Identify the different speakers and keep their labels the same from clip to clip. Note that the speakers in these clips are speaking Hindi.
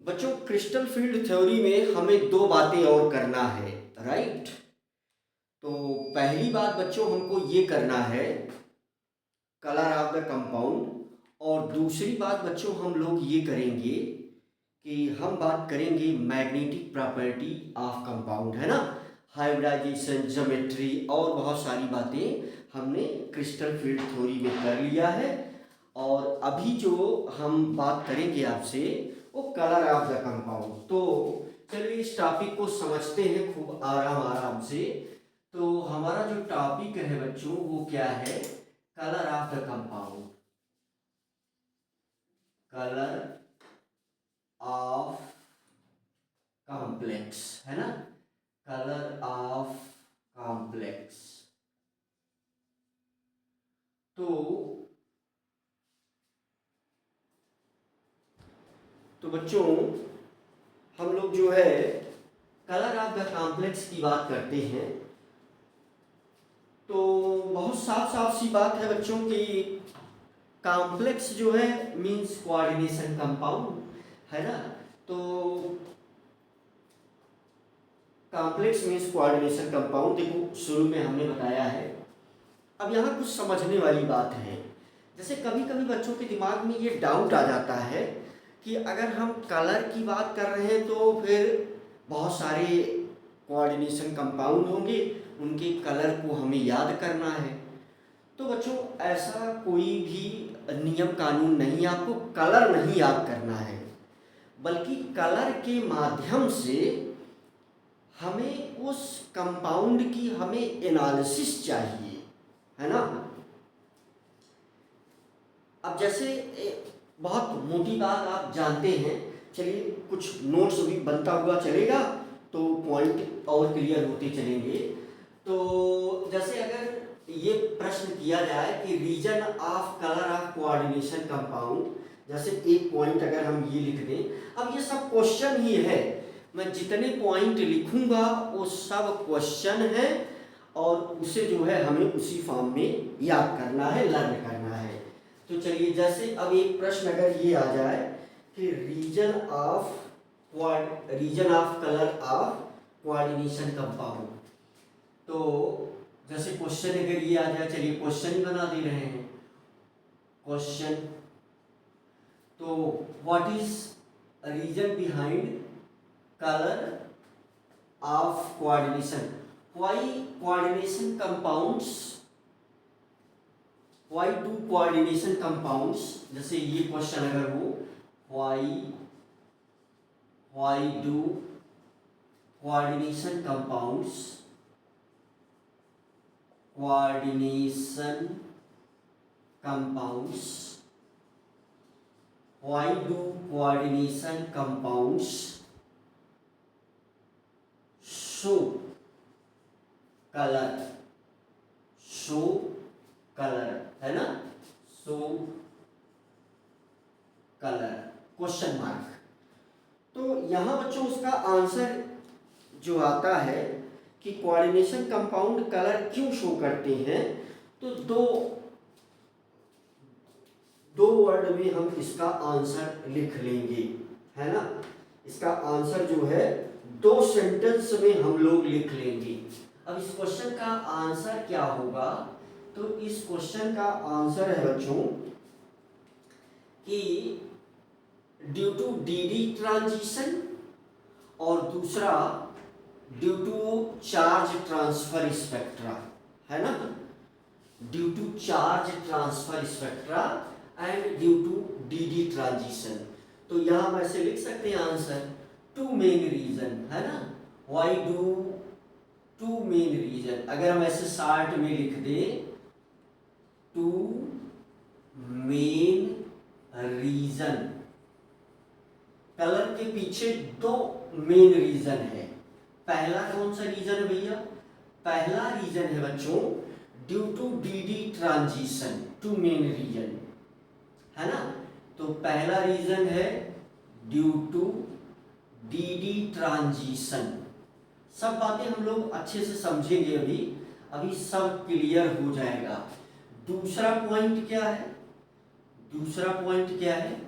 Speaker 1: बच्चों, क्रिस्टल फील्ड थ्योरी में हमें दो बातें और करना है, राइट। तो पहली बात बच्चों हमको ये करना है कलर ऑफ द कंपाउंड, और दूसरी बात बच्चों हम लोग ये करेंगे कि हम बात करेंगे मैग्नेटिक प्रॉपर्टी ऑफ कंपाउंड, है ना। हाइब्रिडाइजेशन, ज्योमेट्री और बहुत सारी बातें हमने क्रिस्टल फील्ड थ्योरी में कर लिया है। और अभी जो हम बात करेंगे आपसे वो कलर ऑफ द कंपाउंड। तो चलिए इस टॉपिक को समझते हैं खूब आराम आराम से। तो हमारा जो टॉपिक है बच्चों वो क्या है? Colour of the compound. Colour of complex, है ना। Colour of complex. तो बच्चों हम लोग जो है कलर ऑफ द कॉम्प्लेक्स की बात करते हैं। तो बहुत साफ साफ सी बात है बच्चों की कॉम्प्लेक्स जो है मींस कोऑर्डिनेशन कंपाउंड, है ना। तो कॉम्प्लेक्स मींस कोऑर्डिनेशन कंपाउंड। देखो शुरू में हमने बताया है। अब यहाँ कुछ समझने वाली बात है। जैसे कभी कभी बच्चों के दिमाग में ये डाउट आ जाता है कि अगर हम कलर की बात कर रहे हैं तो फिर बहुत सारे कोऑर्डिनेशन कंपाउंड होंगे, उनके कलर को हमें याद करना है। तो बच्चों ऐसा कोई भी नियम कानून नहीं, आपको कलर नहीं याद करना है, बल्कि कलर के माध्यम से हमें उस कंपाउंड की हमें एनालिसिस चाहिए, है ना। अब जैसे बहुत मोटी बात आप जानते हैं, चलिए कुछ नोट्स भी बनता हुआ चलेगा तो पॉइंट और क्लियर होते चलेंगे। तो जैसे अगर ये प्रश्न किया जाए कि reason of colour of coordination compound, जैसे एक पॉइंट अगर हम ये लिख दें। अब ये सब क्वेश्चन ही है, मैं जितने पॉइंट लिखूंगा वो सब क्वेश्चन है, और उसे जो है हमें उसी फॉर्म में याद करना है, लर्न करना है। तो चलिए जैसे अब एक प्रश्न अगर ये आ जाए कि reason of colour of coordination compound, तो जैसे क्वेश्चन अगर ये आ जाए, चलिए क्वेश्चन ही बना दे रहे हैं क्वेश्चन। तो what is reason behind colour of coordination, why coordination compounds, why do coordination compounds, जैसे ये क्वेश्चन अगर हो why do coordination compounds why do coordination compounds show color, है ना, शो कलर क्वेश्चन मार्क। तो यहाँ बच्चों उसका आंसर जो आता है कि कोऑर्डिनेशन कंपाउंड कलर क्यों शो करते हैं, तो दो वर्ड में हम इसका आंसर लिख लेंगे, है ना। इसका आंसर जो है दो सेंटेंस में हम लोग लिख लेंगे। अब इस क्वेश्चन का आंसर क्या होगा? तो इस क्वेश्चन का आंसर है बच्चों कि ड्यू टू डी ट्रांजिशन, और दूसरा due to charge transfer spectra, है ना। Due to charge transfer spectra and due to D transition. तो यहाँ हम ऐसे लिख सकते हैं आंसर टू मेन रीजन, है ना। Why do two main reason, अगर हम ऐसे शॉर्ट में लिख दें टू मेन रीजन, कलर के पीछे दो मेन रीजन है। पहला कौन सा रीजन है भैया? पहला रीजन है बच्चों due to D transition, two main reason, है ना। तो पहला रीजन है ड्यू टू डी ट्रांजिशन। सब बातें हम लोग अच्छे से समझेंगे, अभी सब क्लियर हो जाएगा। दूसरा पॉइंट क्या है?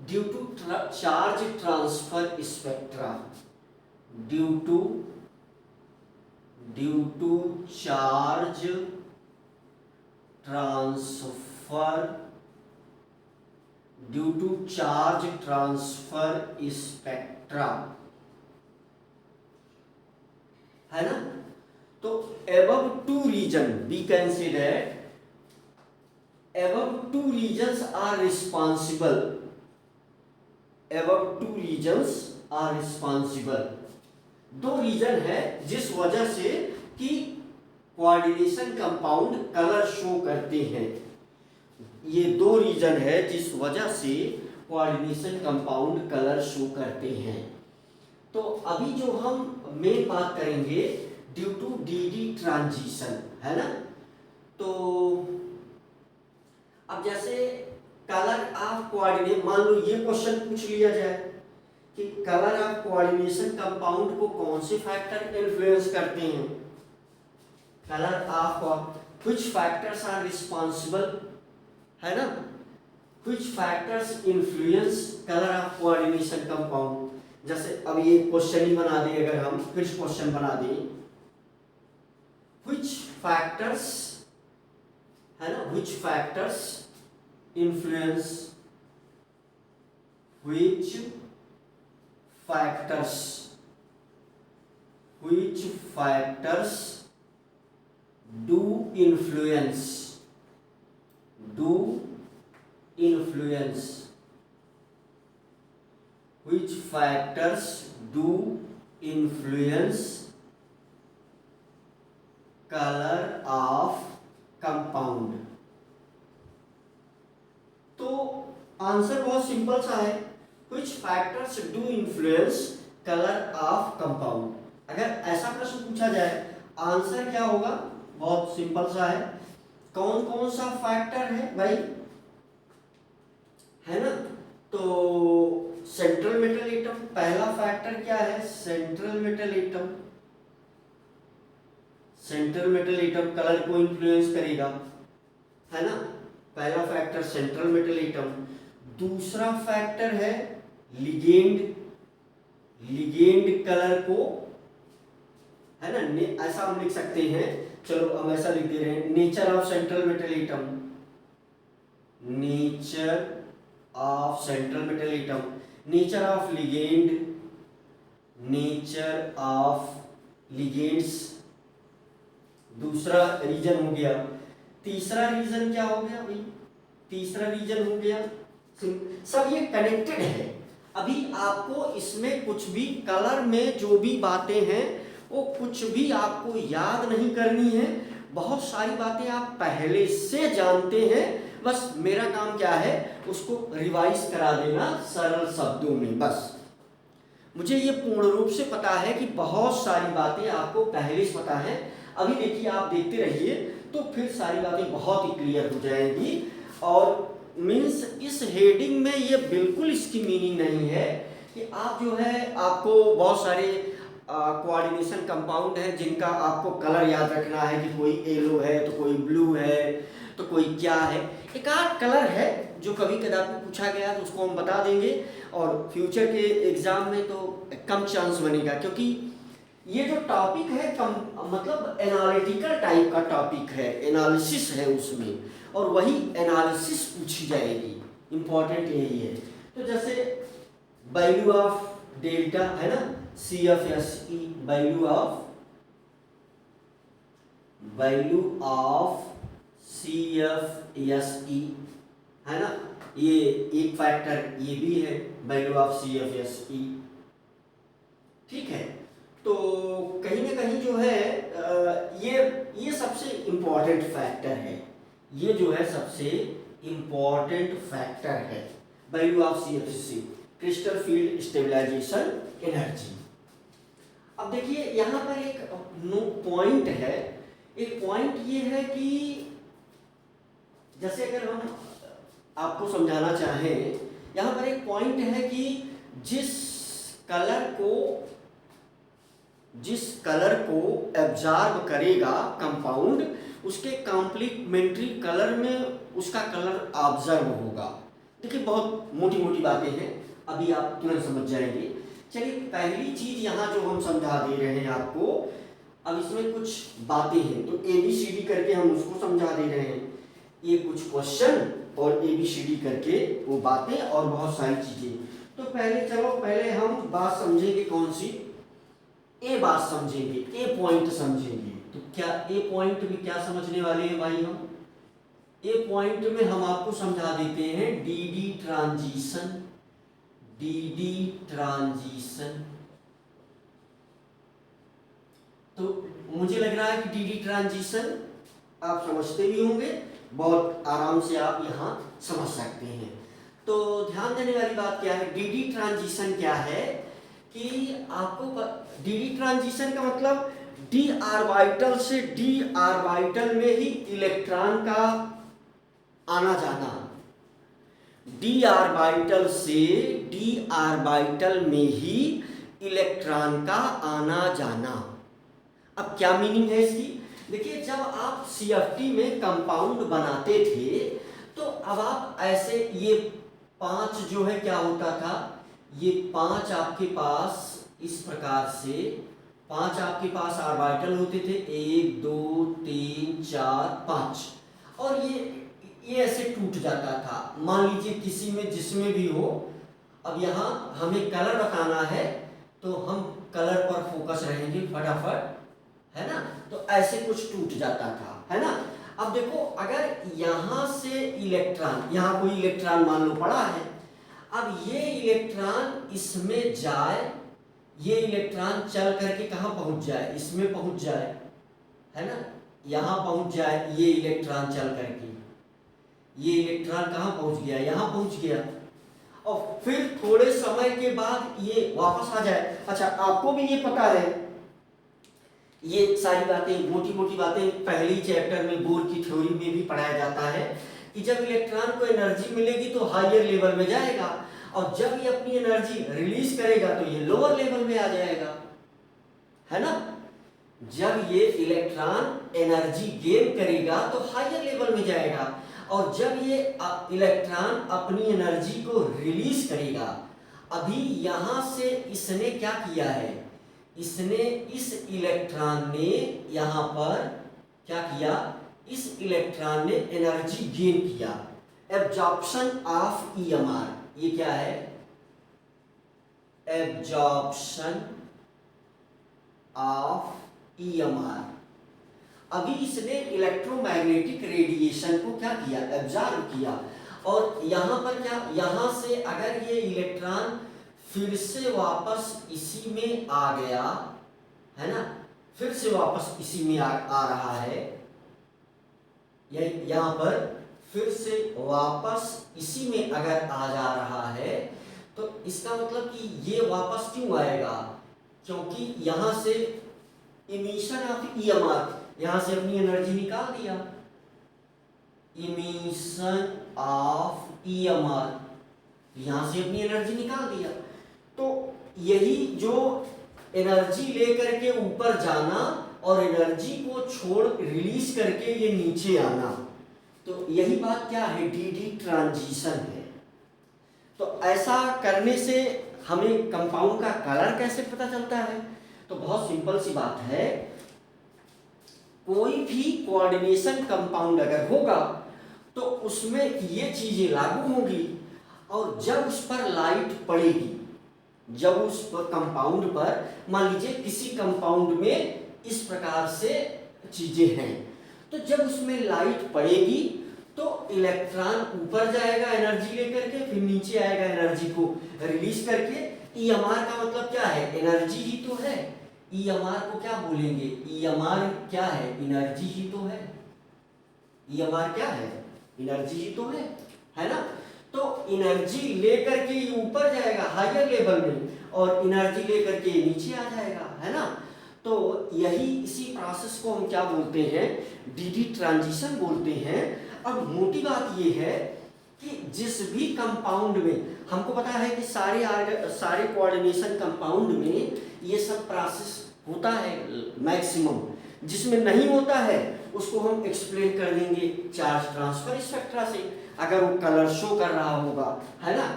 Speaker 1: Due to charge transfer spectra, due to charge transfer spectra, है ना। तो above two region we can say that above two regions are responsible, above two regions are responsible, दो रीजन है जिस वजह से कि कोऑर्डिनेशन कंपाउंड कलर शो करते हैं, ये दो रीजन है जिस वजह से कोऑर्डिनेशन कंपाउंड कलर शो करते हैं। तो अभी जो हम मेन बात करेंगे ड्यू टू डीडी ट्रांजिशन, है ना। तो अब जैसे कलर ऑफ कोऑर्डिनेट, मान लो ये क्वेश्चन पूछ लिया जाए कि कलर ऑफ कोऑर्डिनेशन कंपाउंड को कौन से फैक्टर इन्फ्लुएंस करते हैं, colour of which factors are responsible, है ना, which factors influence colour of coordination compound. जैसे अब ये क्वेश्चन ही बना दें, अगर हम फिर क्वेश्चन बना दें, व्हिच फैक्टर्स, है ना, which factors influence, which factors do influence which factors do influence color of compound। तो आंसर बहुत सिंपल सा है, which factors do influence color of compound। अगर ऐसा प्रश्न पूछा जाए आंसर क्या होगा, बहुत सिंपल सा है, कौन कौन सा फैक्टर है भाई, है ना। तो सेंट्रल मेटल एटम पहला फैक्टर क्या है, सेंट्रल मेटल एटम कलर को इन्फ्लुएंस करेगा, है ना, पहला फैक्टर सेंट्रल मेटल एटम। दूसरा फैक्टर है लिगेंड कलर को, है ना, ऐसा हम लिख सकते हैं, चलो हम ऐसा लिख दे रहे हैं, nature of central metal atom, nature of central metal atom, nature of ligands, दूसरा रीजन हो गया। तीसरा रीजन क्या हो गया भाई, तीसरा रीजन हो गया, सब ये कनेक्टेड है। अभी आपको इसमें कुछ भी कलर में जो भी बातें हैं वो कुछ भी आपको याद नहीं करनी है, बहुत सारी बातें आप पहले से जानते हैं, बस मेरा काम क्या है उसको रिवाइज करा देना सरल शब्दों में। बस मुझे ये पूर्ण रूप से पता है कि बहुत सारी बातें आपको पहले से पता है, अभी देखिए आप देखते रहिए तो फिर सारी बातें बहुत ही क्लियर हो जाएंगी। और मीन्स इस हेडिंग में ये बिल्कुल इसकी मीनिंग नहीं है कि आप जो है आपको बहुत सारे कोऑर्डिनेशन कंपाउंड है जिनका आपको कलर याद रखना है कि कोई येलो है तो कोई ब्लू है तो कोई क्या है। एक आध कलर है जो कभी कदापि पूछा गया तो उसको हम बता देंगे, और फ्यूचर के एग्जाम में तो कम चांस बनेगा, क्योंकि ये जो टॉपिक है मतलब एनालिटिकल टाइप का टॉपिक है, एनालिसिस है उसमें, और वही एनालिसिस पूछी जाएगी, इंपॉर्टेंट यही है। तो जैसे वैल्यू ऑफ डेल्टा है ना, CFSE, वैल्यू ऑफ CFSE है ना, ये एक फैक्टर ये भी है वैल्यू ऑफ CFSE, ठीक है। तो कहीं ना कहीं जो है ये सबसे इम्पोर्टेंट फैक्टर है, ये जो है सबसे इम्पोर्टेंट फैक्टर है value of CFSE, crystal field stabilization energy. अब देखिए यहाँ पर एक पॉइंट है, एक पॉइंट ये है कि जैसे अगर हम आपको समझाना चाहें, यहाँ पर एक पॉइंट है कि जिस कलर को एब्जॉर्ब करेगा कंपाउंड, उसके कॉम्प्लीमेंट्री कलर में उसका कलर ऑब्जर्व होगा। देखिए बहुत मोटी मोटी बातें हैं, अभी आप तुरंत समझ जाएंगे। चलिए पहली चीज यहाँ जो हम समझा दे रहे हैं आपको, अब इसमें कुछ बातें हैं तो ABCD करके हम उसको समझा दे रहे हैं। ये कुछ क्वेश्चन और ABCD करके वो बातें और बहुत सारी चीजें। तो पहले हम बात समझेंगे कौन सी, ए बात समझेंगे, ए पॉइंट समझेंगे। तो क्या ए पॉइंट में क्या समझने वाले हैं भाई हम? ए पॉइंट में हम आपको समझा देते हैं DD ट्रांजिशन। DD ट्रांजिशन तो मुझे लग रहा है कि DD ट्रांजिशन आप समझते भी होंगे, बहुत आराम से आप यहाँ समझ सकते हैं। तो ध्यान देने वाली बात क्या है, DD ट्रांजिशन क्या है कि आपको DD ट्रांजिशन का मतलब d ऑर्बिटल से d ऑर्बिटल में ही इलेक्ट्रॉन का आना जाना, d ऑर्बिटल से d ऑर्बिटल में ही इलेक्ट्रॉन का आना जाना। अब क्या मीनिंग है इसकी? देखिए जब आप CFT में कंपाउंड बनाते थे तो अब आप ऐसे ये 5 जो है क्या होता था, ये 5 आपके पास इस प्रकार से 5 आपके पास ऑर्बिटल होते थे, 1 2 3 4 5, और ये ऐसे टूट जाता था। मान लीजिए किसी में जिसमें भी हो, अब यहाँ हमें कलर बताना है तो हम कलर पर फोकस रहेंगे फटाफट, है ना। तो ऐसे कुछ टूट जाता था, है ना। अब देखो अगर यहाँ से इलेक्ट्रॉन, यहाँ कोई इलेक्ट्रॉन मान लो पड़ा है, अब ये इलेक्ट्रॉन इसमें जाए, ये इलेक्ट्रॉन चल करके कहाँ पहुंच जाए, इसमें पहुंच जाए, है ना, यहाँ पहुंच जाए। ये इलेक्ट्रॉन चल करके, ये इलेक्ट्रॉन कहाँ पहुंच गया, यहाँ पहुंच गया, और फिर थोड़े समय के बाद ये वापस आ जाए। अच्छा आपको भी ये पता है, ये सारी बातें मोटी मोटी बातें पहली चैप्टर में बोर की थ्योरी में भी पढ़ाया जाता है कि जब इलेक्ट्रॉन को एनर्जी मिलेगी तो हायर लेवल में जाएगा, और जब ये अपनी एनर्जी रिलीज करेगा तो ये लोअर लेवल में आ जाएगा, है ना। जब ये इलेक्ट्रॉन एनर्जी गेन करेगा तो हायर लेवल में जाएगा, और जब ये इलेक्ट्रॉन अपनी एनर्जी को रिलीज करेगा, अभी यहां से इसने क्या किया है, इसने इस इलेक्ट्रॉन ने यहां पर क्या किया, इस इलेक्ट्रॉन ने एनर्जी गेन किया, एब्जॉर्प्शन ऑफ EMR। ये क्या है, एब्जॉर्प्शन ऑफ EMR। अभी इसने इलेक्ट्रोमैग्नेटिक रेडिएशन को क्या किया, एब्जॉर्ब किया, और यहां पर क्या, यहां से अगर ये इलेक्ट्रॉन फिर से वापस इसी में आ गया, है ना, फिर से वापस इसी में आ रहा है, यहां पर फिर से वापस इसी में अगर आ जा रहा है, तो इसका मतलब कि ये वापस क्यों आएगा, क्योंकि यहां से इमिशन ऑफ EMR, यहां से अपनी एनर्जी निकाल दिया, इमिशन ऑफ EMR, यहां से अपनी एनर्जी निकाल दिया। तो यही जो एनर्जी लेकर के ऊपर जाना और एनर्जी को छोड़ रिलीज करके ये नीचे आना, तो यही बात क्या है, DD ट्रांजिशन है। तो ऐसा करने से हमें कंपाउंड का कलर कैसे पता चलता है, तो बहुत सिंपल सी बात है, कोई भी कोऑर्डिनेशन कंपाउंड अगर होगा तो उसमें ये चीजें लागू होंगी, और जब उस पर लाइट पड़ेगी, जब उस कंपाउंड पर, मान लीजिए किसी कंपाउंड में इस प्रकार से चीजें हैं, तो जब उसमें लाइट पड़ेगी तो इलेक्ट्रॉन ऊपर जाएगा एनर्जी लेकर के, फिर नीचे आएगा एनर्जी को रिलीज करके। EMR का मतलब क्या है, एनर्जी ही तो है। EMR को क्या बोलेंगे, EMR क्या है, एनर्जी ही तो है। EMR क्या है, एनर्जी ही तो है ना। तो एनर्जी लेकर के ये ऊपर जाएगा हायर लेवल में, और एनर्जी लेकर के नीचे आ जाएगा, है ना। तो यही इसी प्रोसेस को हम क्या बोलते हैं, DD ट्रांजिशन बोलते हैं। अब मोटी बात ये है कि जिस भी कंपाउंड में, हमको पता है कि सारे कोऑर्डिनेशन कंपाउंड में ये सब प्रोसेस होता है मैक्सिमम, जिसमें नहीं होता है उसको हम एक्सप्लेन कर देंगे चार्ज ट्रांसफर स्पेक्ट्रा से, अगर वो कलर शो कर रहा होगा, है ना।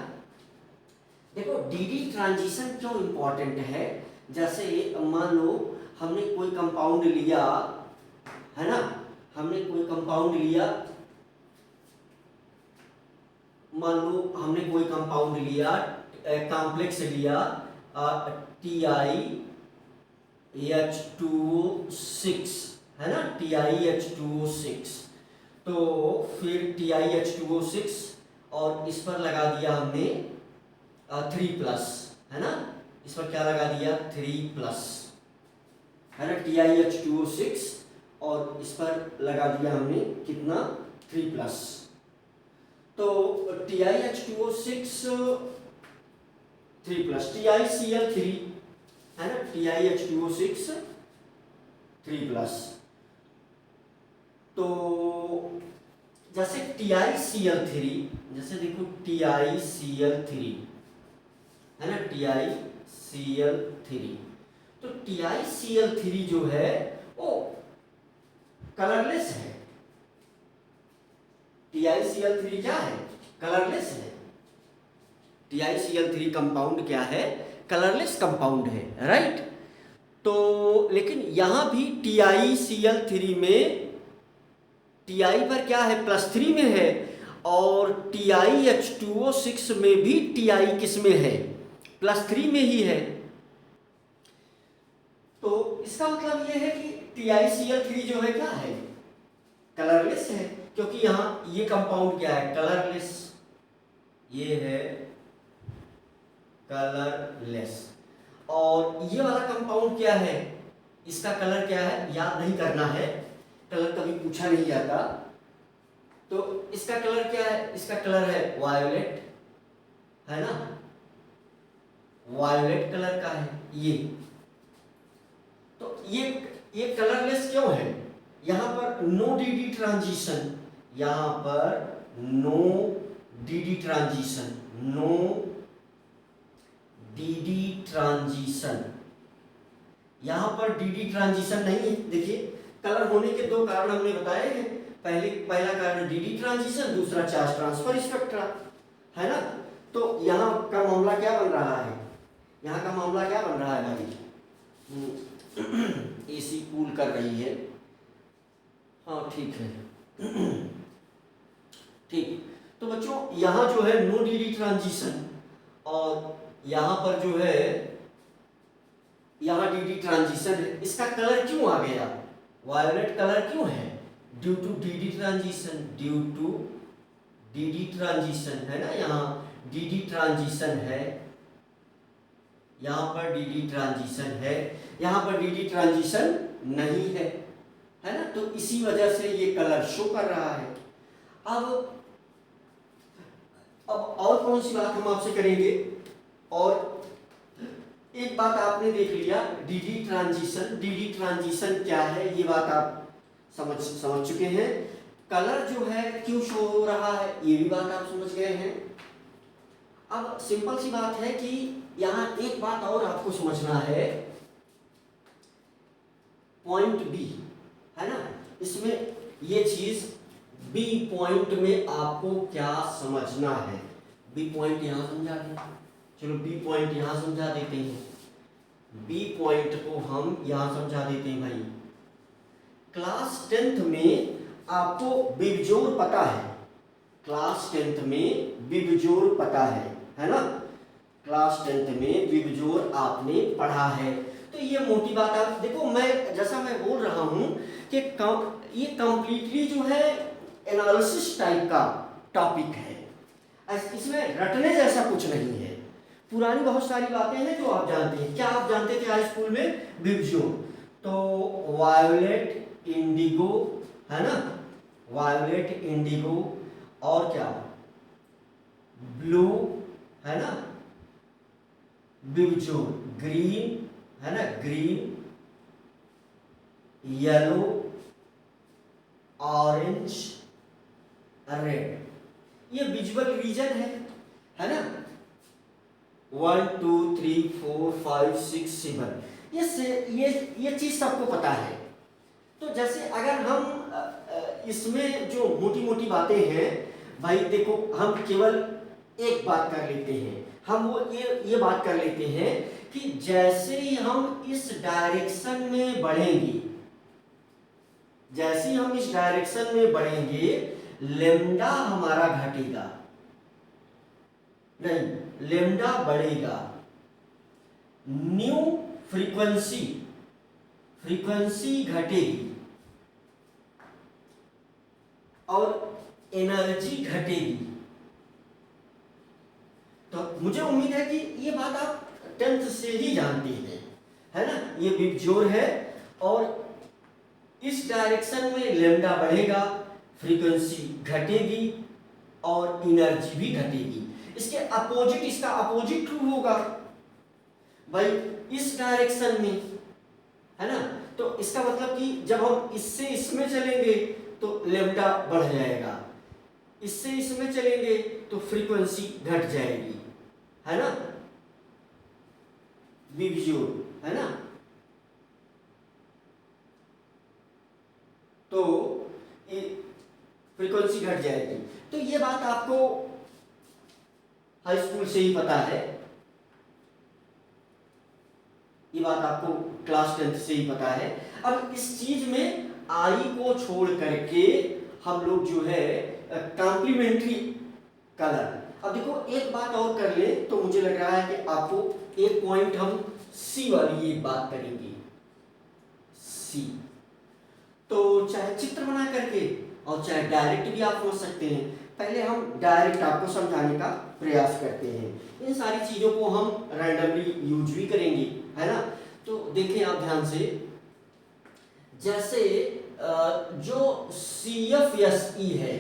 Speaker 1: देखो डीडी ट्रांजिशन क्यों इंपॉर्टेंट है, जैसे मान लो हमने कोई कंपाउंड लिया, है ना, हमने कोई कंपाउंड लिया, मान लो हमने कोई कंपाउंड लिया, कॉम्प्लेक्स लिया TiH2O6, है ना, TiH2O6, तो फिर TiH2O6 और इस पर लगा दिया हमने 3+, है ना, इस पर क्या लगा दिया 3+, है ना, TiH2O6 और इस पर लगा दिया हमने कितना 3+, तो TiH2O6 3+, TiCl3, है ना, TiH2O6 3+, तो जैसे TiCl3, जैसे देखो TiCl3, है ना, TiCl3, तो TiCl3 जो है वो कलरलेस है। TiCl3 क्या है, कलरलेस है। TiCl3 कंपाउंड क्या है, कलरलेस कंपाउंड है, राइट। तो लेकिन यहां भी TiCl3 में Ti पर क्या है +3 में है, और TiH2O6 में भी Ti किस में है, +3 में ही है। तो इसका मतलब यह है कि TiCl3 जो है क्या है, कलरलेस है, क्योंकि यहां ये कंपाउंड क्या है, कलरलेस, ये है कलरलेस, और ये वाला कंपाउंड क्या है, इसका कलर क्या है, याद नहीं करना है, कलर कभी पूछा नहीं जाता, तो इसका कलर क्या है, इसका कलर है वायोलेट, है ना, वायोलेट कलर का है ये। तो ये कलरलेस क्यों है, यहां पर नो डीडी ट्रांजिशन, यहां पर no d d transition, no d d transition, यहां पर डीडी ट्रांजिशन नहीं है। देखिए कलर होने के दो कारण हमने बताए हैं, पहला कारण डीडी ट्रांजिशन, दूसरा चार्ज ट्रांसफर स्पेक्ट्रा, है ना। तो यहां का मामला क्या बन रहा है, यहां का मामला क्या बन रहा है भाई, एसी कूल कर रही है, हाँ ठीक है, ठीक। तो बच्चों यहां जो है नो डीडी ट्रांजिशन, और यहां पर जो है यहां डीडी ट्रांजिशन है। इसका कलर क्यों आ गया, वायोलेट कलर क्यों है, due to d d transition, due to d d transition, है ना, यहाँ डीडी ट्रांजिशन है, यहाँ पर डीडी ट्रांजिशन है, यहाँ पर डीडी ट्रांजिशन नहीं है ना, तो इसी वजह से ये कलर शो कर रहा है। अब और कौन सी बात हम आपसे करेंगे, और एक बात आपने देख लिया डीडी ट्रांजिशन, डीडी ट्रांजिशन क्या है ये बात आप समझ चुके हैं, कलर जो है क्यों शो हो रहा है ये भी बात आप समझ गए हैं। अब सिंपल सी बात है कि यहाँ एक बात और आपको समझना है, पॉइंट बी, है ना, इसमें ये चीज बी पॉइंट में आपको क्या समझना है, बी पॉइंट यहां समझा दें, चलो बी पॉइंट यहां समझा देते हैं, बी पॉइंट को हम यहां समझा देते हैं भाई। क्लास 10th में आपको बिबजोर पता है, क्लास 10th में बिबजोर पता है ना, क्लास 10th में बिबजोर आपने पढ़ा है। तो ये मोटी बात आप देखो, मैं जैसा मैं बोल रहा हूं कि ये कंप्लीटली जो है एनालिसिस टाइप का टॉपिक है, इसमें रटने जैसा कुछ नहीं है, पुरानी बहुत सारी बातें हैं जो आप जानते हैं। क्या आप जानते थे हाई स्कूल में, बिबजोर, तो वायोलेट इंडिगो, है ना, वायोलेट इंडिगो, और क्या ब्लू, है ना, बिबजोर, ग्रीन, है ना, ग्रीन, येलो, ऑरेंज, रेड, ये विजुअल रीजन है ना, 1 2 3 4 5 6 7, ये चीज सबको पता है तो जैसे अगर हम इसमें जो मोटी मोटी बातें हैं भाई, देखो हम केवल एक बात कर लेते हैं, हम वो ये बात कर लेते हैं कि जैसे ही हम इस डायरेक्शन में बढ़ेंगे, जैसे ही हम इस डायरेक्शन में बढ़ेंगे, लेम्डा हमारा घटेगा नहीं, लेम्डा बढ़ेगा, न्यू फ्रीक्वेंसी घटेगी और एनर्जी घटेगी। तो मुझे उम्मीद है कि ये बात आप 10th से ही जानते हैं, है ना। ये बिग जोर है और इस डायरेक्शन में लेम्डा बढ़ेगा, फ्रीक्वेंसी घटेगी और एनर्जी भी घटेगी। इसके अपोजिट, इसका अपोजिट ट्रू होगा भाई इस डायरेक्शन में, है ना। तो इसका मतलब कि जब हम इससे इसमें चलेंगे तो लेम्डा बढ़ जाएगा, इससे इसमें चलेंगे तो फ्रीक्वेंसी घट जाएगी, है ना, बिग, है ना। तो ये फ्रीक्वेंसी घट जाएगी। तो ये बात आपको हाई स्कूल से ही पता है, ये बात आपको क्लास 10th से ही पता है। अब इस चीज में आई को छोड़ करके हम लोग जो है कॉम्प्लीमेंट्री कलर, अब देखो एक बात और कर ले तो मुझे लग रहा है कि आपको एक पॉइंट हम सी वाली एक बात करेंगे, सी। तो चाहे चित्र बना करके और चाहे डायरेक्ट भी आप समझ सकते हैं। पहले हम डायरेक्ट आपको समझाने का प्रयास करते हैं, इन सारी चीजों को हम रैंडमली यूज भी करेंगे, है ना। तो देखें आप ध्यान से, जैसे जो CFSE है,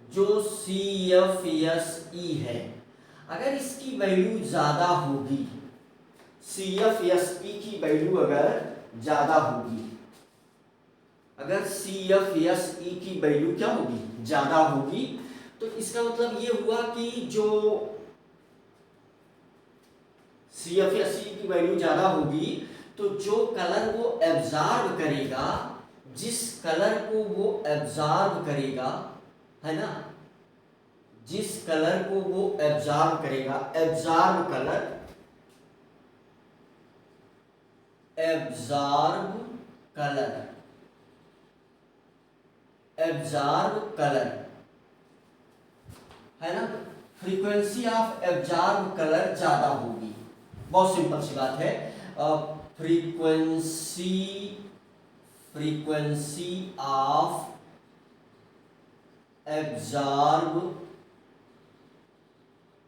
Speaker 1: जो CFSE है, अगर इसकी वैल्यू ज्यादा होगी, CFSE की वैल्यू अगर ज्यादा होगी, अगर CFSE की वैल्यू क्या होगी, ज्यादा होगी, तो इसका मतलब ये हुआ कि जो CFSE की वैल्यू ज्यादा होगी तो जो कलर वो एब्जॉर्ब करेगा, जिस कलर को वो एब्जॉर्ब करेगा, है ना, जिस कलर को वो एब्जॉर्ब करेगा, absorb colour, absorb colour, absorb colour, है ना, फ्रीक्वेंसी ऑफ एब्जॉर्ब कलर ज्यादा होगी। बहुत सिंपल सी बात है, frequency of absorb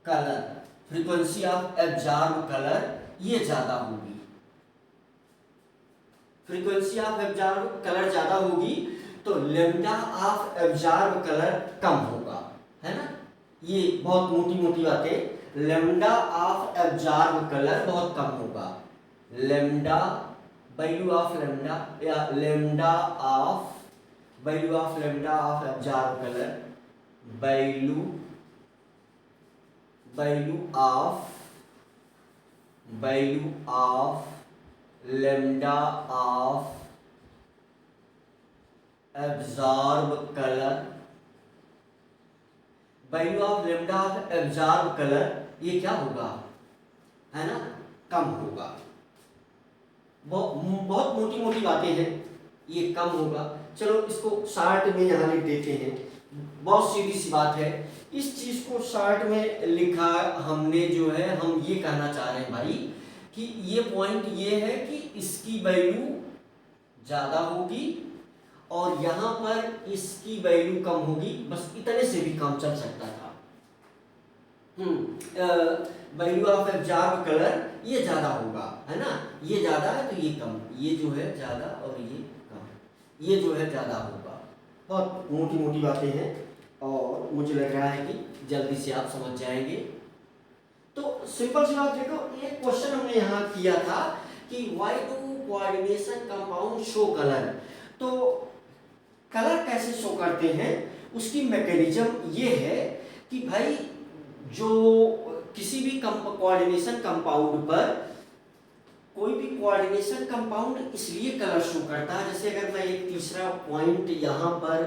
Speaker 1: colour, frequency of absorb colour ये ज्यादा होगी, फ्रीक्वेंसी ऑफ एब्जॉर्ब कलर ज्यादा होगी तो लेम्डा ऑफ एब्जॉर्ब कलर कम होगा, है ना। ये बहुत मोटी मोटी बातें, लेम्डा ऑफ एब्जॉर्ब कलर बहुत कम होगा, लेम्डा, वैल्यू ऑफ लेम्डा या lambda of, value of lambda of absorb colour, value of lambda of absorb colour, value of lambda of absorb colour ये क्या होगा, है ना, कम होगा। बहुत मोटी मोटी बातें हैं, ये कम होगा। चलो इसको शार्ट में यहाँ लिख देते हैं, बहुत सीधी सी बात है। इस चीज को शार्ट में लिखा हमने जो है, हम ये कहना चाह रहे हैं भाई कि ये पॉइंट ये है कि इसकी वैल्यू ज्यादा होगी और यहाँ पर इसकी वैल्यू कम होगी, बस इतने से भी काम चल सकता था। वैल्यू ऑफ एब्जॉर्ब कलर ये ज्यादा होगा, है ना, ये ज्यादा है तो ये कम, ये जो है ज्यादा और ये कम, ये जो है ज्यादा होगा। बहुत मोटी मोटी बातें हैं और मुझे लग रहा है कि जल्दी से आप समझ जाएंगे। तो सिंपल सी बात देखो, एक क्वेश्चन हमने यहाँ किया था कि why do coordination compound show colour. तो कलर कैसे शो करते हैं, उसकी मैकेनिज्म ये है कि भाई जो किसी भी कोऑर्डिनेशन कंपाउंड पर कोई भी कोऑर्डिनेशन कंपाउंड इसलिए कलर शो करता है, जैसे अगर मैं एक तीसरा पॉइंट यहाँ पर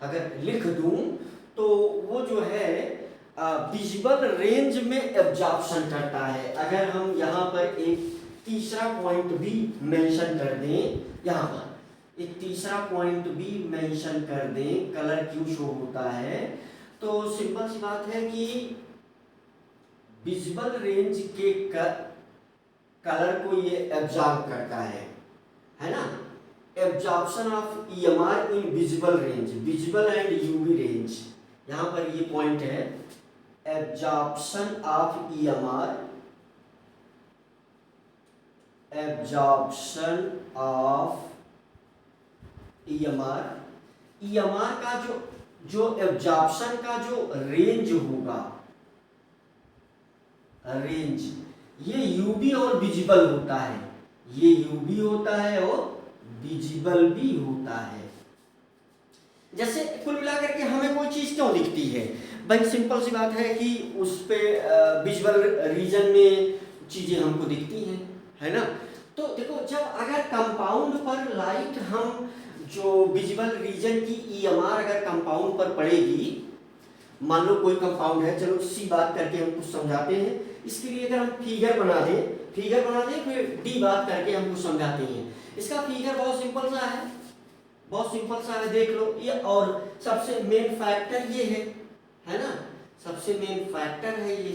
Speaker 1: अगर लिख दूं तो वो जो है विजिबल रेंज में एब्जॉर्प्शन करता है। अगर हम यहाँ पर एक तीसरा पॉइंट भी मेंशन कर दें, यहाँ पर एक तीसरा पॉइंट भी मेंशन कर दें कलर क्यों शो होता है, तो सिंपल सी बात है कि विजिबल रेंज के कलर को ये एब्जॉर्ब करता है ना। Absorption of EMR in visible range, visible and UV range, यहाँ पर ये पॉइंट है, absorption of EMR, absorption of EMR, EMR का जो एब्जॉर्प्शन का जो रेंज होगा, रेंज, ये यूवी और विजिबल होता है, ये यूवी होता है और विजिबल भी होता है। जैसे कुल मिलाकर के हमें कोई चीज क्यों दिखती है भाई, सिंपल सी बात है कि उस पे विजुअल रीजन में चीजें हमको दिखती हैं, है ना। तो देखो जब अगर कंपाउंड पर लाइट हम जो विजुअल रीजन की ईएमआर अगर कंपाउंड पर पड़ेगी, मान लो कोई कंपाउंड है, चलो सी बात करके हम कुछ समझाते हैं, इसके लिए अगर हम फिगर बना दें फिर डी बात करके हम कुछ समझाते हैं। इसका फिगर बहुत सिंपल सा है, बहुत सिंपल सा है, देख लो ये, और सबसे मेन फैक्टर ये है ना, सबसे मेन फैक्टर है ये,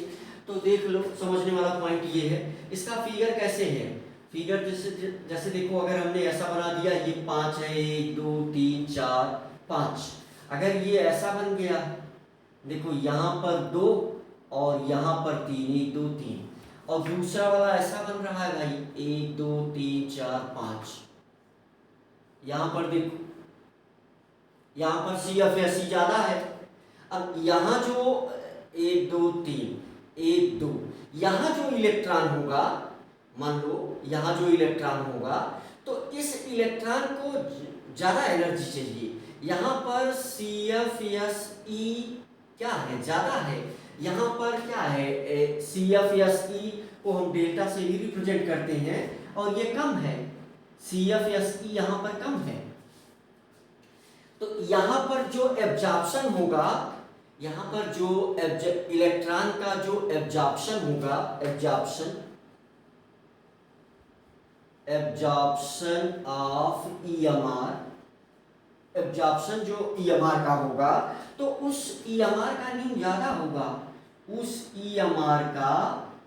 Speaker 1: तो देख लो समझने वाला पॉइंट ये है। इसका फिगर कैसे है, फिगर जैसे देखो अगर हमने ऐसा बना दिया, ये 5 है, 1 2 3 4 5, अगर ये ऐसा बन गया, देखो यहाँ पर 2 और यहाँ पर 3, 1 2 3, और दूसरा वाला ऐसा बन रहा है भाई 1 2 3 4 5, यहाँ पर देखो, यहाँ पर सी एफ या सी ज्यादा है। अब यहाँ जो 1 2 3 1 2, यहाँ जो इलेक्ट्रॉन होगा, मान लो यहाँ जो इलेक्ट्रॉन होगा, तो इस इलेक्ट्रॉन को ज्यादा एनर्जी चाहिए, यहाँ पर सी एफ एस ई क्या है, ज्यादा है, यहाँ पर क्या है सी एफ एस ई को हम डेल्टा से ही रिप्रेजेंट करते हैं, और ये कम है, सी एफ एस ई यहाँ पर कम है। तो यहाँ पर जो एब्जॉर्प्शन होगा, यहाँ पर जो इलेक्ट्रॉन का जो एब्जॉर्प्शन होगा, एब्जॉर्प्शन ऑफ ईएमआर, एब्जॉर्प्शन जो ईएमआर का होगा, तो उस ईएमआर का न्यू ज्यादा होगा, उस ईएमआर का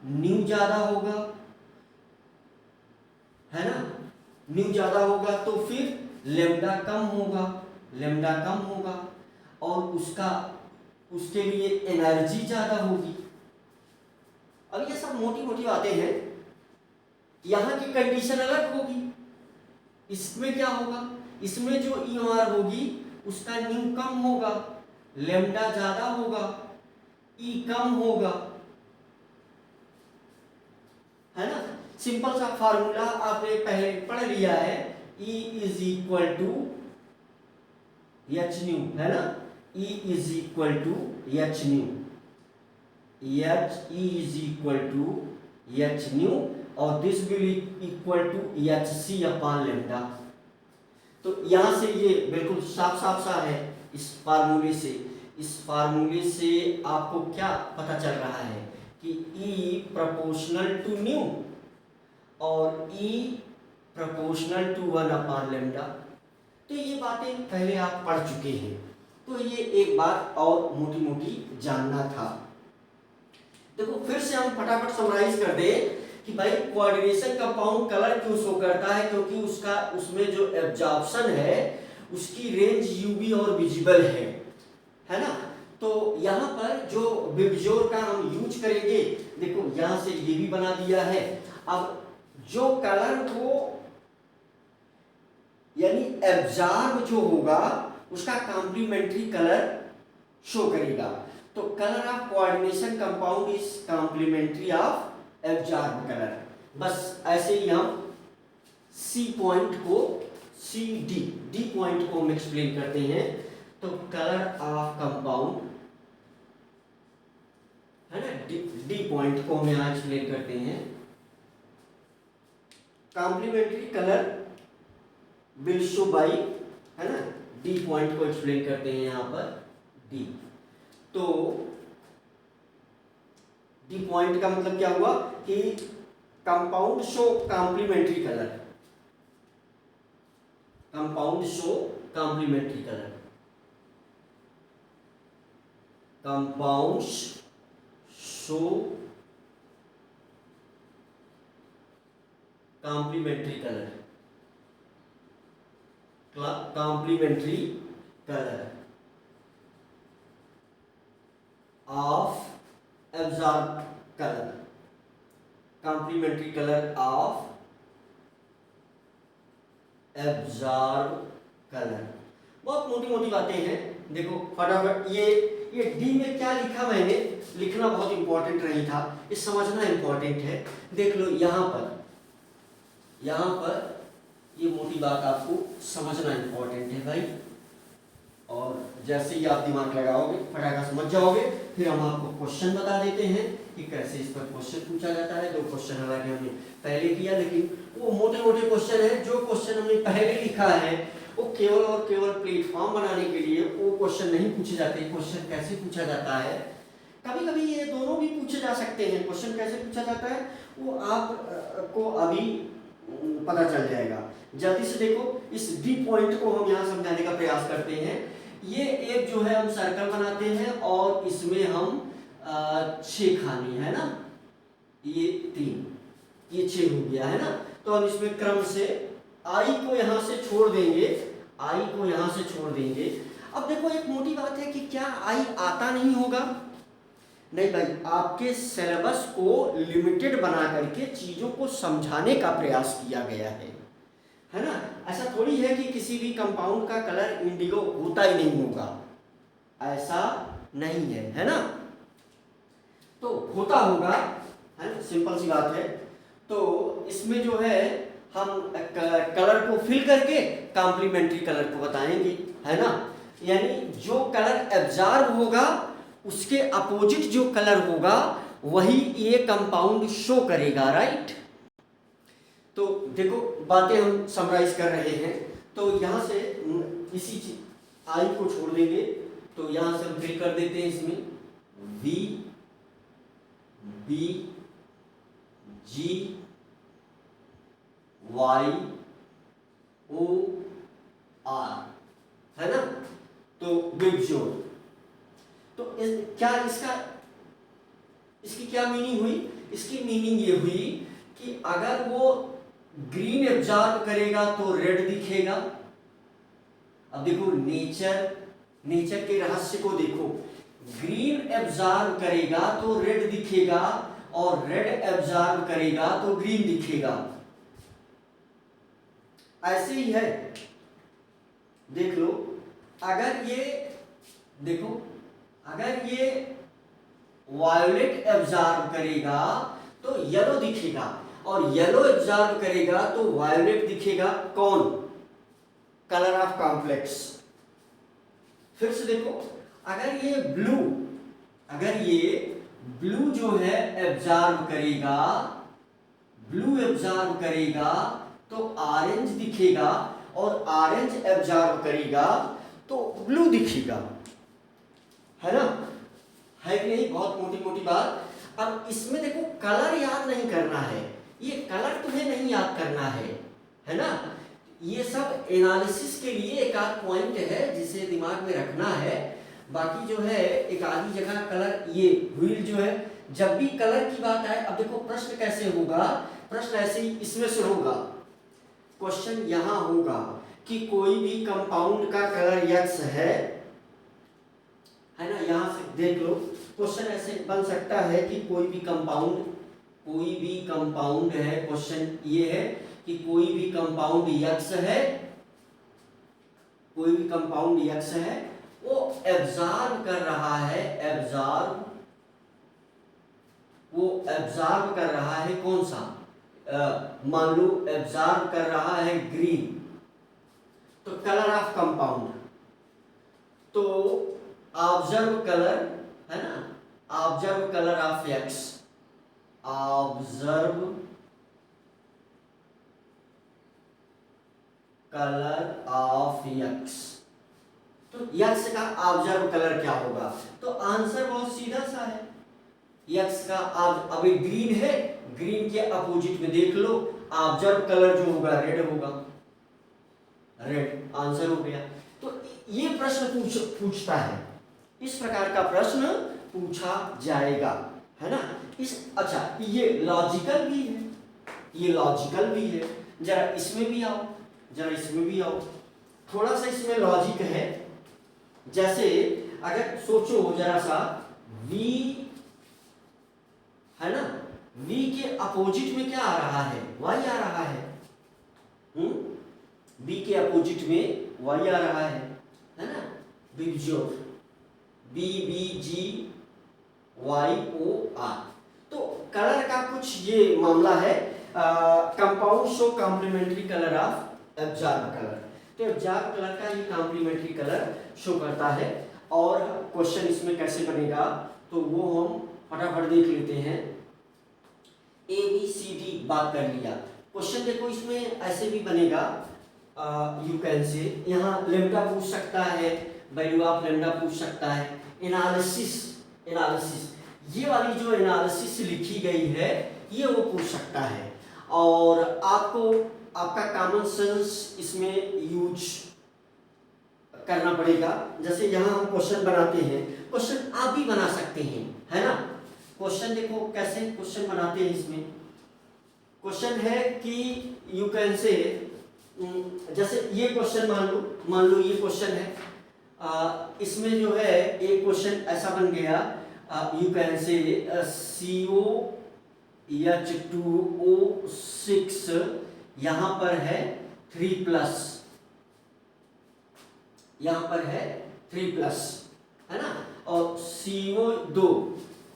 Speaker 1: न्यू ज्यादा होगा, है ना, न्यू ज्यादा होगा, तो फिर लेम्डा कम होगा, लेम्डा कम होगा, और उसके लिए एनर्जी ज्यादा होगी। अब ये सब मोटी मोटी बातें हैं, यहाँ की कंडीशन अलग होगी। इसमें क्या होगा, इसमें जो ईएमआर होगी उसका न्यू कम होगा, लेम्डा ज्यादा होगा, ई कम होगा, है ना। सिंपल सा फार्मूला आपने पहले पढ़ लिया है, E is equal to H nu, है ना, E is equal to H nu, E is equal to H nu, और this will equal to H C upon lambda. तो यहां से ये बिल्कुल साफ साफ सा है, इस फार्मूले से आपको क्या पता चल रहा है कि E प्रोपोर्शनल टू न्यू और E proportional to 1 upon lambda. तो ये बातें पहले आप पढ़ चुके हैं, तो ये एक बात और मोटी मोटी जानना था। देखो फिर से हम फटाफट समराइज कर दें कि भाई कोऑर्डिनेशन कंपाउंड कलर क्यों शो करता है, क्योंकि उसमें जो एब्जॉर्प्शन है उसकी रेंज यूवी और विजिबल है ना। तो यहाँ पर जो विबजोर का हम यूज करेंगे, देखो यहाँ से ये भी बना दिया है। अब जो कलर को यानी एब्जॉर्ब जो होगा उसका कॉम्प्लीमेंट्री कलर शो करेगा। तो colour of coordination compound is complementary of absorb colour. बस ऐसे ही हम सी पॉइंट को डी पॉइंट को हम एक्सप्लेन करते हैं। तो कलर ऑफ कंपाउंड है ना, डी पॉइंट को हम यहाँ एक्सप्लेन करते हैं। Complementary colour will show by, है ना, डी पॉइंट को एक्सप्लेन करते हैं यहाँ पर डी। तो डी पॉइंट का मतलब क्या हुआ कि compound show complementary colour, compound show complementary colour, compounds show complementary colour, complementary colour of absorb colour, complementary colour of absorb colour. बहुत मोटी मोटी बातें हैं, देखो फटाफट ये डी में क्या लिखा मैंने, लिखना बहुत इंपॉर्टेंट नहीं था, ये समझना इंपॉर्टेंट है। देख लो यहाँ पर ये मोटी बात आपको समझना इंपॉर्टेंट है भाई, और जैसे ही आप दिमाग लगाओगे फटाफट समझ जाओगे। फिर हम आपको क्वेश्चन बता देते हैं कि कैसे इस पर क्वेश्चन पूछा जाता है। दो क्वेश्चन हालांकि हमने पहले किया, लेकिन वो मोटे मोटे क्वेश्चन है। जो क्वेश्चन हमने पहले लिखा है वो केवल और केवल प्लेटफॉर्म बनाने के लिए, वो क्वेश्चन नहीं पूछे जाते। क्वेश्चन कैसे पूछा जाता है, कभी कभी ये दोनों भी पूछे जा सकते हैं। क्वेश्चन कैसे पूछा जाता है वो आपको अभी पता चल जाएगा। जल्दी से देखो, इस डी पॉइंट को हम यहाँ समझाने का प्रयास करते हैं। ये एक जो है हम सर्कल बनाते हैं और इसमें हम 6 खाने, है ना, ये 3, ये 6 हो गया, है ना। तो हम इसमें क्रम से आई को यहाँ से छोड़ देंगे, आई को यहाँ से छोड़ देंगे। अब देखो एक मोटी बात है कि क्या आई आता नहीं होगा, नहीं भाई, आपके सिलेबस को लिमिटेड बना करके चीजों को समझाने का प्रयास किया गया है ना। ऐसा थोड़ी है कि किसी भी कंपाउंड का कलर इंडिगो होता ही नहीं होगा, ऐसा नहीं है ना। तो होता होगा, है ना, सिंपल सी बात है। तो इसमें जो है हम कलर को फिल करके कॉम्प्लीमेंट्री कलर को बताएंगे, है ना। यानी जो कलर एब्जॉर्ब होगा उसके अपोजिट जो कलर होगा वही ये कंपाउंड शो करेगा, राइट। तो देखो बातें हम समराइज कर रहे हैं। तो यहाँ से इसी आई को छोड़ देंगे, तो यहाँ से हम फिल कर देते हैं इसमें V B G Y O R, है ना। तो बिगजोर, तो क्या इसकी क्या मीनिंग हुई? इसकी मीनिंग ये हुई कि अगर वो ग्रीन एब्जॉर्ब करेगा तो रेड दिखेगा। अब देखो नेचर के रहस्य को देखो, ग्रीन एब्जॉर्ब करेगा तो रेड दिखेगा और रेड एब्जॉर्ब करेगा तो ग्रीन दिखेगा। ऐसे ही है, देख लो। अगर ये देखो, अगर ये वायोलेट एब्जॉर्ब करेगा तो येलो दिखेगा और येलो एब्जॉर्ब करेगा तो वायोलेट दिखेगा। कौन? Colour of complex. फिर से देखो, अगर ये ब्लू जो है एब्जॉर्ब करेगा, ब्लू एब्जॉर्ब करेगा तो ऑरेंज दिखेगा और ऑरेंज एब्जॉर्ब करेगा तो ब्लू दिखेगा, है ना। है कि नहीं? बहुत मोटी मोटी बात। अब इसमें देखो कलर याद नहीं करना है, ये कलर तुम्हें नहीं याद करना है ना। ये सब एनालिसिस के लिए एक आध पॉइंट है जिसे दिमाग में रखना है। बाकी जो है एक आधी जगह कलर, ये व्हील जो है, जब भी कलर की बात आए। अब देखो प्रश्न कैसे होगा, प्रश्न ऐसे ही इसमें से होगा। क्वेश्चन यहां होगा कि कोई भी कंपाउंड का कलर यक्स है ना। यहां से देख लो, क्वेश्चन ऐसे बन सकता है कि कोई भी कंपाउंड है। क्वेश्चन ये है कि कोई भी कंपाउंड यक्स है, कोई भी कंपाउंड यक्स है, वो एब्जॉर्ब कर रहा है, वो एब्जॉर्ब कर रहा है कौन सा? मान लो एब्जॉर्ब कर रहा है ग्रीन, तो कलर ऑफ कंपाउंड, तो ऑब्जर्व कलर, है ना, observe colour of x, observe colour of x. तो यक्स का ऑब्जर्व कलर क्या होगा? तो आंसर बहुत सीधा सा है, यक्स का अभी ग्रीन है, ग्रीन के अपोजिट में देख लो, ऑब्जर्व कलर जो होगा रेड होगा, रेड आंसर हो गया। तो ये प्रश्न पूछता है, इस प्रकार का प्रश्न पूछा जाएगा, है ना। अच्छा, ये लॉजिकल भी है, ये लॉजिकल भी है। जरा इसमें भी आओ, जरा इसमें भी आओ, थोड़ा सा इसमें लॉजिक है। जैसे अगर सोचो जरा सा, v है ना, v के अपोजिट में क्या आ रहा है? y आ रहा है। v के अपोजिट में y आ रहा है ना। बीजोर BBGYOR। तो कलर का कुछ ये मामला है, compound show complementary colour of absorb colour. तो एब्जॉर्ब कलर का ये कॉम्प्लीमेंट्री कलर शो करता है। और क्वेश्चन इसमें कैसे बनेगा तो वो हम फटाफट देख लेते हैं। ABCD बात कर लिया, क्वेश्चन देखो इसमें ऐसे भी बनेगा, यू कैन से, यहाँ लेम्डा पूछ सकता है, वैल्यू ऑफ लेम्डा पूछ सकता है, एनालिसिस, एनालिसिस ये वाली जो एनालिसिस लिखी गई है ये वो पूछ सकता है। और आपको आपका कॉमन सेंस इसमें यूज करना पड़ेगा। जैसे यहाँ हम क्वेश्चन बनाते हैं, क्वेश्चन आप भी बना सकते हैं, है ना। क्वेश्चन देखो कैसे क्वेश्चन बनाते हैं। इसमें क्वेश्चन है कि यू कैन से, जैसे ये क्वेश्चन मान लो ये क्वेश्चन है, इसमें जो है एक क्वेश्चन ऐसा बन गया, यू कैन से COH2O6 यहाँ पर है 3+, यहाँ पर है 3+, है ना। और CO2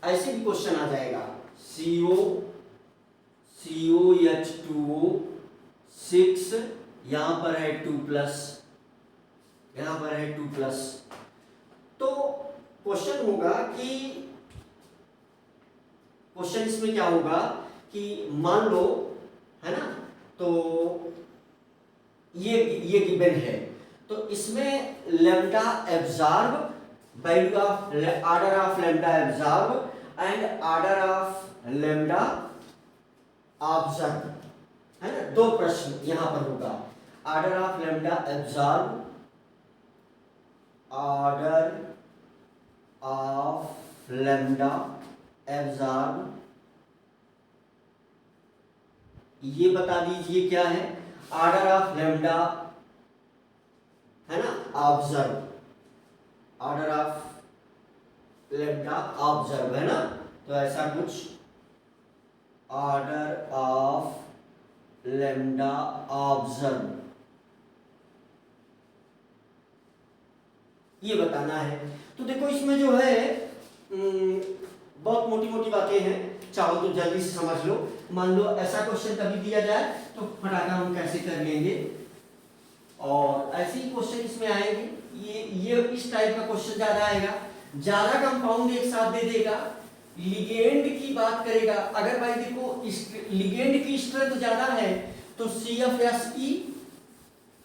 Speaker 1: ऐसे भी क्वेश्चन आ जाएगा, COH2O6 यहाँ पर है 2+, यहाँ पर है 2+। तो क्वेश्चन होगा कि, क्वेश्चन इसमें क्या होगा कि मान लो, है ना, तो ये गिवन है, तो इसमें lambda absorb, value of order of lambda absorb and order of lambda observe, है ना। दो प्रश्न यहां पर होगा, order of lambda absorb, order of lambda absorb, ये बता दीजिए क्या है, ऑर्डर ऑफ लेम्डा, है ना, observe, order of lambda observe, है ना। तो ऐसा कुछ, ऑर्डर ऑफ लेम्डा ऑब्जर्व, ये बताना है। तो देखो इसमें जो है बहुत मोटी मोटी बातें हैं, चाहो तो जल्दी से समझ लो। मान लो ऐसा क्वेश्चन कभी दिया जाए तो फटाका हम कैसे कर लेंगे, और ऐसे ही क्वेश्चन इसमें आएंगे। ये इस टाइप का क्वेश्चन ज्यादा आएगा, ज्यादा कंपाउंड एक साथ दे देगा, लिगेंड की बात करेगा। अगर भाई देखो लिगेंड की स्ट्रेंथ ज्यादा है तो CFSE,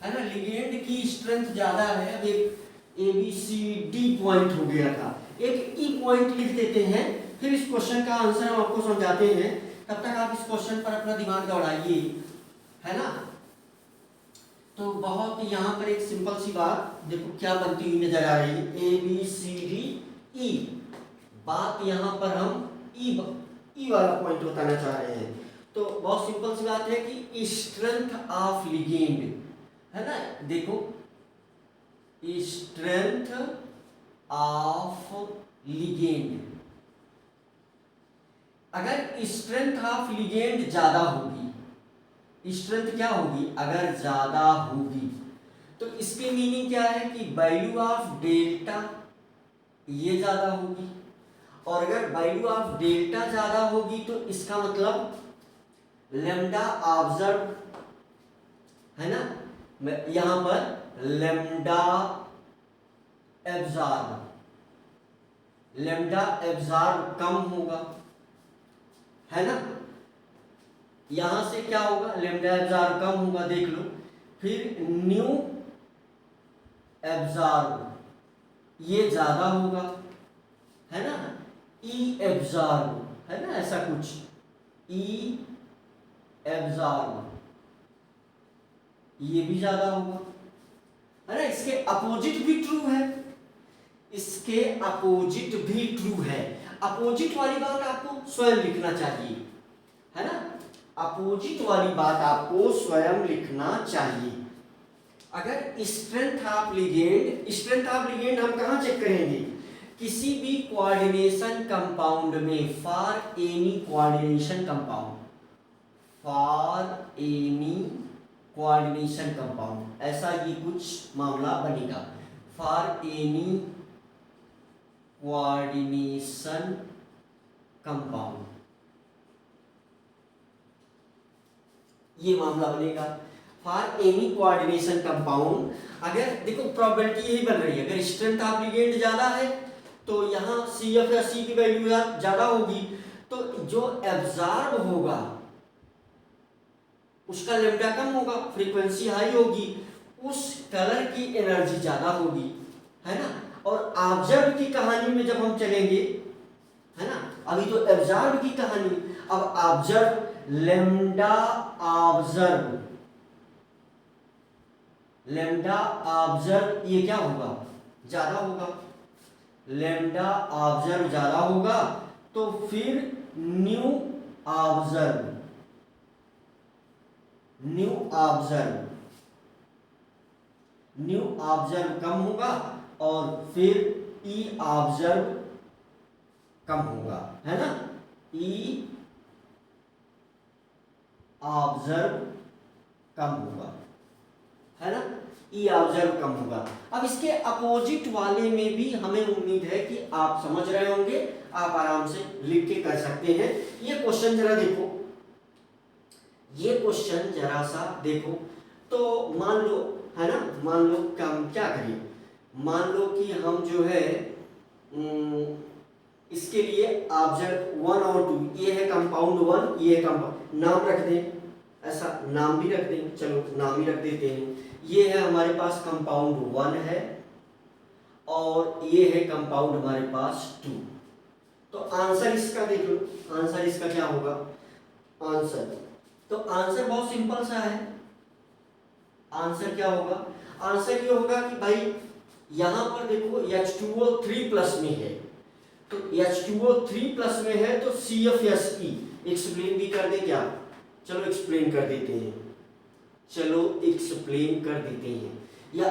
Speaker 1: है ना, लिगेंड की स्ट्रेंथ ज्यादा है। अब एक ABCD पॉइंट हो गया था, एक E पॉइंट लिख देते हैं, फिर इस क्वेश्चन का आंसर हम आपको समझाते हैं। तब तक आप इस क्वेश्चन पर अपना दिमाग दौड़ाइए, है ना। तो बहुत यहाँ पर एक सिंपल सी बात देखो क्या बनती हुई नजर आ रही है, ABCDE। बात यहाँ पर हम E वाला पॉइंट बताना चाह रहे हैं। तो बहुत सिंपल सी बात है कि स्ट्रेंथ ऑफ लिगेंड, है ना, देखो स्ट्रेंथ ऑफ लिगेंड, अगर स्ट्रेंथ ऑफ लिगेंड ज्यादा होगी, स्ट्रेंथ क्या होगी, अगर ज्यादा होगी, तो इसकी मीनिंग क्या है कि वैल्यू ऑफ डेल्टा ये ज्यादा होगी। और अगर वैल्यू ऑफ डेल्टा ज्यादा होगी तो इसका मतलब लेम्डा ऑब्जर्व, है ना, यहां पर लेम्डा एब्जॉर्ब, लेम्डा एब्जॉर्ब कम होगा, है ना। यहां से क्या होगा, लेम्डा एब्जॉर्ब कम होगा। देख लो फिर न्यू एब्जॉर्ब ये ज्यादा होगा, है ना, ई एब्जॉर्ब है ना, ऐसा कुछ, ई एब्जॉर्ब ये भी ज्यादा होगा, है ना। इसके अपोजिट भी ट्रू है, इसके अपोजिट भी ट्रू है। अपोजिट वाली बात आपको स्वयं लिखना चाहिए, है ना, अपोजिट वाली बात आपको स्वयं लिखना चाहिए। अगर स्ट्रेंथ ऑफ लिगेंड हम कहां चेक करेंगे, किसी भी कोऑर्डिनेशन कंपाउंड में, for any coordination compound, for any coordination compound, ऐसा ये कुछ मामला बनेगा। फॉर एनी कोऑर्डिनेशन कंपाउंड ये मामला बनेगा। फॉर एनी कोऑर्डिनेशन कंपाउंड, अगर देखो प्रोबेबिलिटी यही बन रही है, अगर स्ट्रेंथ ऑफ लिगेंड ज्यादा है तो यहाँ CF या C की वैल्यू ज्यादा होगी, तो जो एब्जॉर्ब होगा उसका लेम्डा कम होगा, फ्रीक्वेंसी हाई होगी, उस कलर की एनर्जी ज्यादा होगी, है ना। और ऑब्जर्व की कहानी में जब हम चलेंगे, है ना, अभी तो एब्जॉर्ब की कहानी, अब observe lambda observe, lambda observe ये क्या होगा, ज्यादा होगा, लेम्डा ऑब्जर्व ज्यादा होगा, तो फिर न्यू ऑब्जर्व, न्यू ऑब्जर्व कम होगा, और फिर ई ऑब्जर्व कम होगा, है ना, ई ऑब्जर्व कम होगा, है ना, ई ऑब्जर्व कम होगा। अब इसके अपोजिट वाले में भी हमें उम्मीद है कि आप समझ रहे होंगे, आप आराम से लिख के कर सकते हैं। ये क्वेश्चन जरा देखो, ये क्वेश्चन जरा सा देखो, तो मान लो, है ना, मान लो कि हम क्या करें, मान लो कि हम जो है इसके लिए ऑब्जेक्ट 1 और 2, ये है कंपाउंड 1, ये है कंपाउंड, नाम रख दें, ऐसा नाम भी रख दें, चलो नाम ही रख देते हैं। ये है हमारे पास कंपाउंड 1 है, और ये है कंपाउंड हमारे पास 2। तो आंसर इसका देख लो, आंसर इसका क्या होगा, आंसर, तो आंसर बहुत सिंपल सा है। आंसर क्या होगा, आंसर ये होगा कि भाई यहां पर देखो H2O 3+ में है, तो H2O 3+ में है, तो CFSE एक्सप्लेन भी कर दे क्या, चलो एक्सप्लेन कर देते हैं, चलो एक्सप्लेन कर देते हैं। या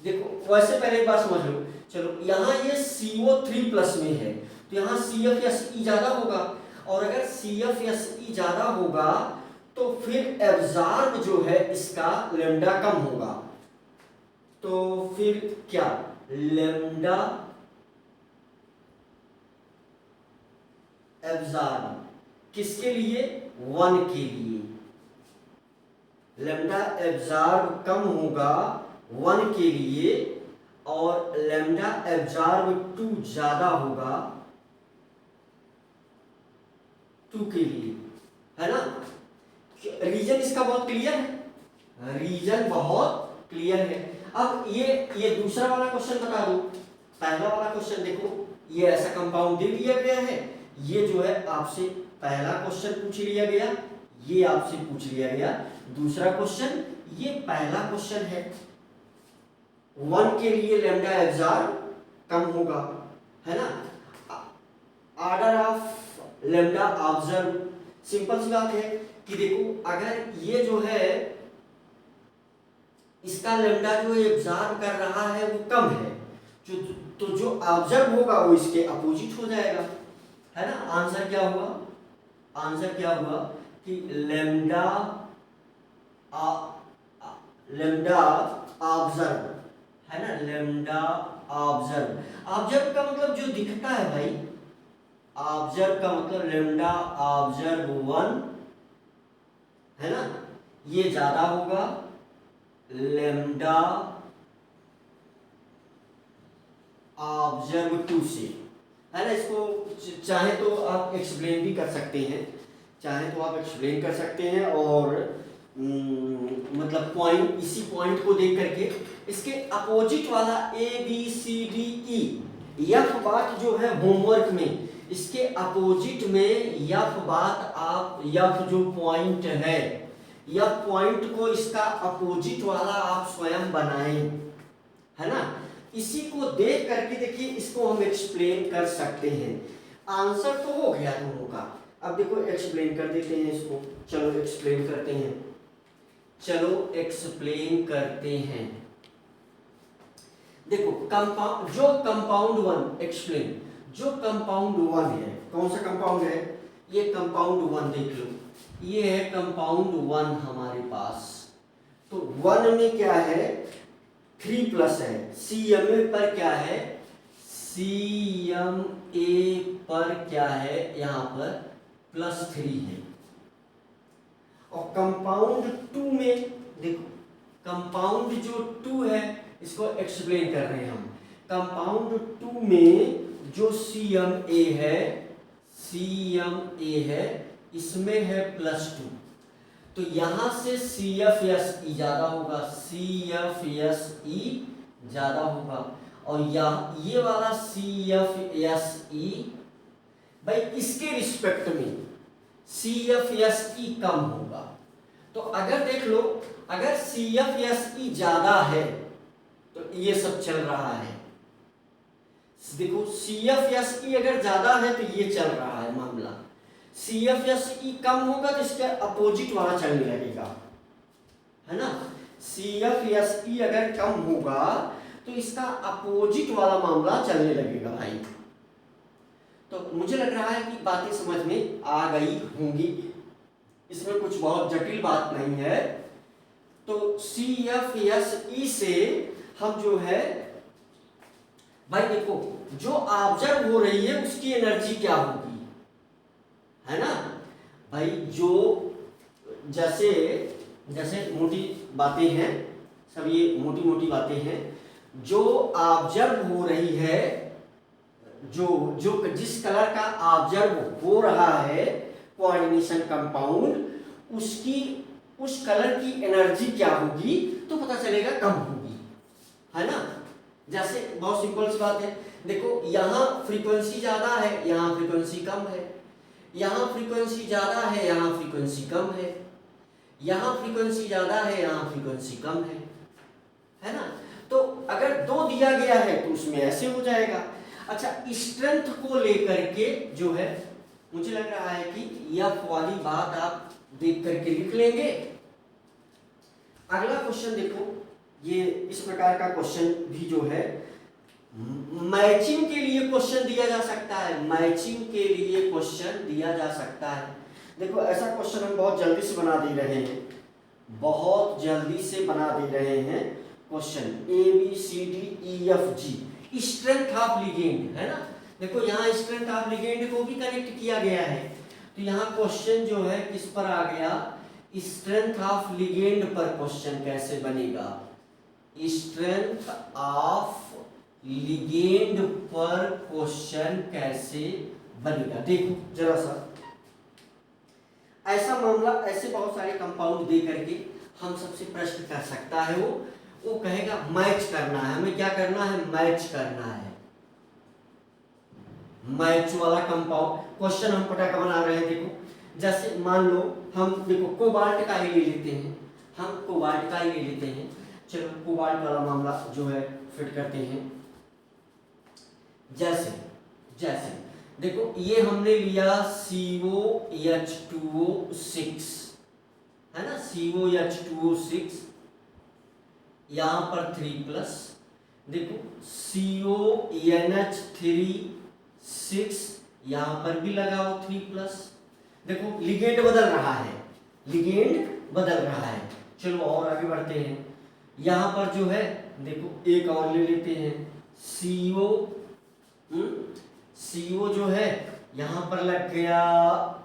Speaker 1: देखो वैसे पहले एक बात समझ लो, चलो यहाँ ये CO3+ में है, तो यहाँ CFSE ज्यादा होगा, और अगर CFSE ज्यादा होगा तो फिर एब्जॉर्ब जो है इसका लेम्डा कम होगा, तो फिर क्या, लेम्डा एब्जॉर्ब किसके लिए, 1 के लिए, लेम्डा एब्जॉर्ब कम होगा 1 के लिए, और लेम्डा एब्जॉर्ब 2 ज्यादा होगा 2 के लिए, है ना। रीजन इसका बहुत क्लियर है, रीजन बहुत क्लियर है। अब ये दूसरा वाला क्वेश्चन बता दो, पहला वाला क्वेश्चन देखो, ये ऐसा कंपाउंड दे दिया गया है, ये जो है आपसे पहला क्वेश्चन पूछ लिया गया, ये आपसे पूछ लिया गया दूसरा क्वेश्चन, ये पहला क्वेश्चन है, 1 के लिए लेम्डा एब्जॉर्ब कम होगा, है ना, order of lambda observe, simple सी बात है कि देखो अगर ये जो है इसका लेम्डा जो एब्जॉर्ब कर रहा है वो कम है, तो जो ऑब्जर्व होगा वो इसके अपोजिट हो जाएगा, है ना। आंसर क्या हुआ, आंसर क्या हुआ कि लेम्डा ऑब्जर्व, है ना, लेम्डा ऑब्जर्व, ऑब्जर्व का मतलब जो दिखता है भाई, ऑब्जर्व का मतलब लेम्डा ऑब्जर्व 1, है ना, ये ज्यादा होगा लेम्डा ऑब्जर्व 2 से, है ना। इसको चाहे तो आप एक्सप्लेन भी कर सकते हैं, चाहे तो आप एक्सप्लेन कर सकते हैं, और मतलब पॉइंट, इसी पॉइंट को देख करके इसके अपोजिट वाला A B C D E, F बात जो है होमवर्क में इसके अपोजिट में यफ बात, आप यफ जो पॉइंट है, यफ पॉइंट को इसका अपोजिट वाला आप स्वयं बनाएं, है ना। इसी को देख करके देखिए इसको हम एक्सप्लेन कर सकते हैं। आंसर तो हो गया दोनों का, अब देखो एक्सप्लेन कर देते हैं इसको। चलो एक्सप्लेन करते हैं, चलो एक्सप्लेन करते हैं। देखो कंपाउंड, जो कंपाउंड वन, एक्सप्लेन, जो कंपाउंड वन है, कौन सा कंपाउंड है, ये कंपाउंड वन देख लो, ये है कंपाउंड वन हमारे पास। तो वन में क्या है, 3 प्लस है, CMA पर क्या है, CMA पर क्या है, यहां पर +3 है। और कंपाउंड 2 में देखो, कंपाउंड जो 2 है इसको एक्सप्लेन कर रहे हैं हम। कंपाउंड 2 में जो CMA है, CMA है, इसमें है +2, तो यहां से CFSE ज्यादा होगा, CFSE ज्यादा होगा, और ये वाला CFSE भाई इसके रिस्पेक्ट में CFSE कम होगा। तो अगर देख लो, अगर CFSE ज्यादा है तो ये सब चल रहा है, देखो CFSE अगर ज्यादा है तो ये चल रहा है मामला, CFSE कम होगा तो इसके अपोजिट वाला चलने लगेगा, है ना। CFSE अगर कम होगा तो इसका अपोजिट वाला मामला चलने लगेगा भाई। तो मुझे लग रहा है कि बातें समझ में आ गई होंगी, इसमें कुछ बहुत जटिल बात नहीं है। तो CFSE से हम जो है भाई देखो, जो ऑब्जर्व हो रही है उसकी एनर्जी क्या होगी, है ना भाई। जो जैसे जैसे मोटी बातें हैं, सब ये मोटी मोटी बातें हैं, जो ऑब्जर्व हो रही है, जो जिस कलर का ऑब्जर्व हो रहा है कोऑर्डिनेशन कंपाउंड, उसकी उस कलर की एनर्जी क्या होगी तो पता चलेगा कम होगी, है ना। जैसे बहुत सिंपल सी बात है, देखो यहाँ फ्रीक्वेंसी ज्यादा है, यहाँ फ्रीक्वेंसी कम है, यहाँ फ्रीक्वेंसी ज्यादा है, यहाँ फ्रीक्वेंसी कम है, यहाँ फ्रीक्वेंसी ज्यादा है, यहाँ फ्रीक्वेंसी कम है ना। तो अगर 2 दिया गया है तो उसमें ऐसे हो जाएगा। अच्छा, स्ट्रेंथ को लेकर के जो है मुझे लग रहा है कि यह वाली बात आप देख करके लिख लेंगे। अगला क्वेश्चन देखो, ये इस प्रकार का क्वेश्चन भी जो है मैचिंग के लिए क्वेश्चन दिया जा सकता है, मैचिंग के लिए क्वेश्चन दिया जा सकता है। देखो ऐसा क्वेश्चन हम बहुत जल्दी से बना दे रहे हैं, बहुत जल्दी से बना दे रहे हैं question ABCDEFG, strength of ligand, है ना। देखो यहाँ स्ट्रेंथ ऑफ लिगेंड को भी कनेक्ट किया गया है, तो यहाँ क्वेश्चन जो है किस पर आ गया, स्ट्रेंथ ऑफ लिगेंड पर क्वेश्चन कैसे बनेगा, स्ट्रेंथ ऑफ लिगेंड पर क्वेश्चन कैसे बनेगा। देखो जरा सा, ऐसा मामला, ऐसे बहुत सारे कंपाउंड दे करके हम सबसे प्रश्न कर सकता है, वो कहेगा मैच करना है, हमें क्या करना है, मैच करना है। मैच वाला कंपाउंड क्वेश्चन हम पटाखा बना रहे हैं। देखो जैसे मान लो हम देखो कोबाल्ट का ही ले लेते हैं, हम कोबाल्ट का ही ले लेते हैं। चलो कोबाल्ट वाला मामला जो है फिट करते हैं। जैसे जैसे देखो ये हमने लिया COH2O6, है ना, COH2O6, यहां पर 3+, देखो CONH3 यहां पर भी लगाओ 3+। देखो लिगेंड बदल रहा है, लिगेंड बदल रहा है। चलो और आगे बढ़ते हैं, यहां पर जो है देखो एक और ले लेते हैं, CO जो है यहां पर लग गया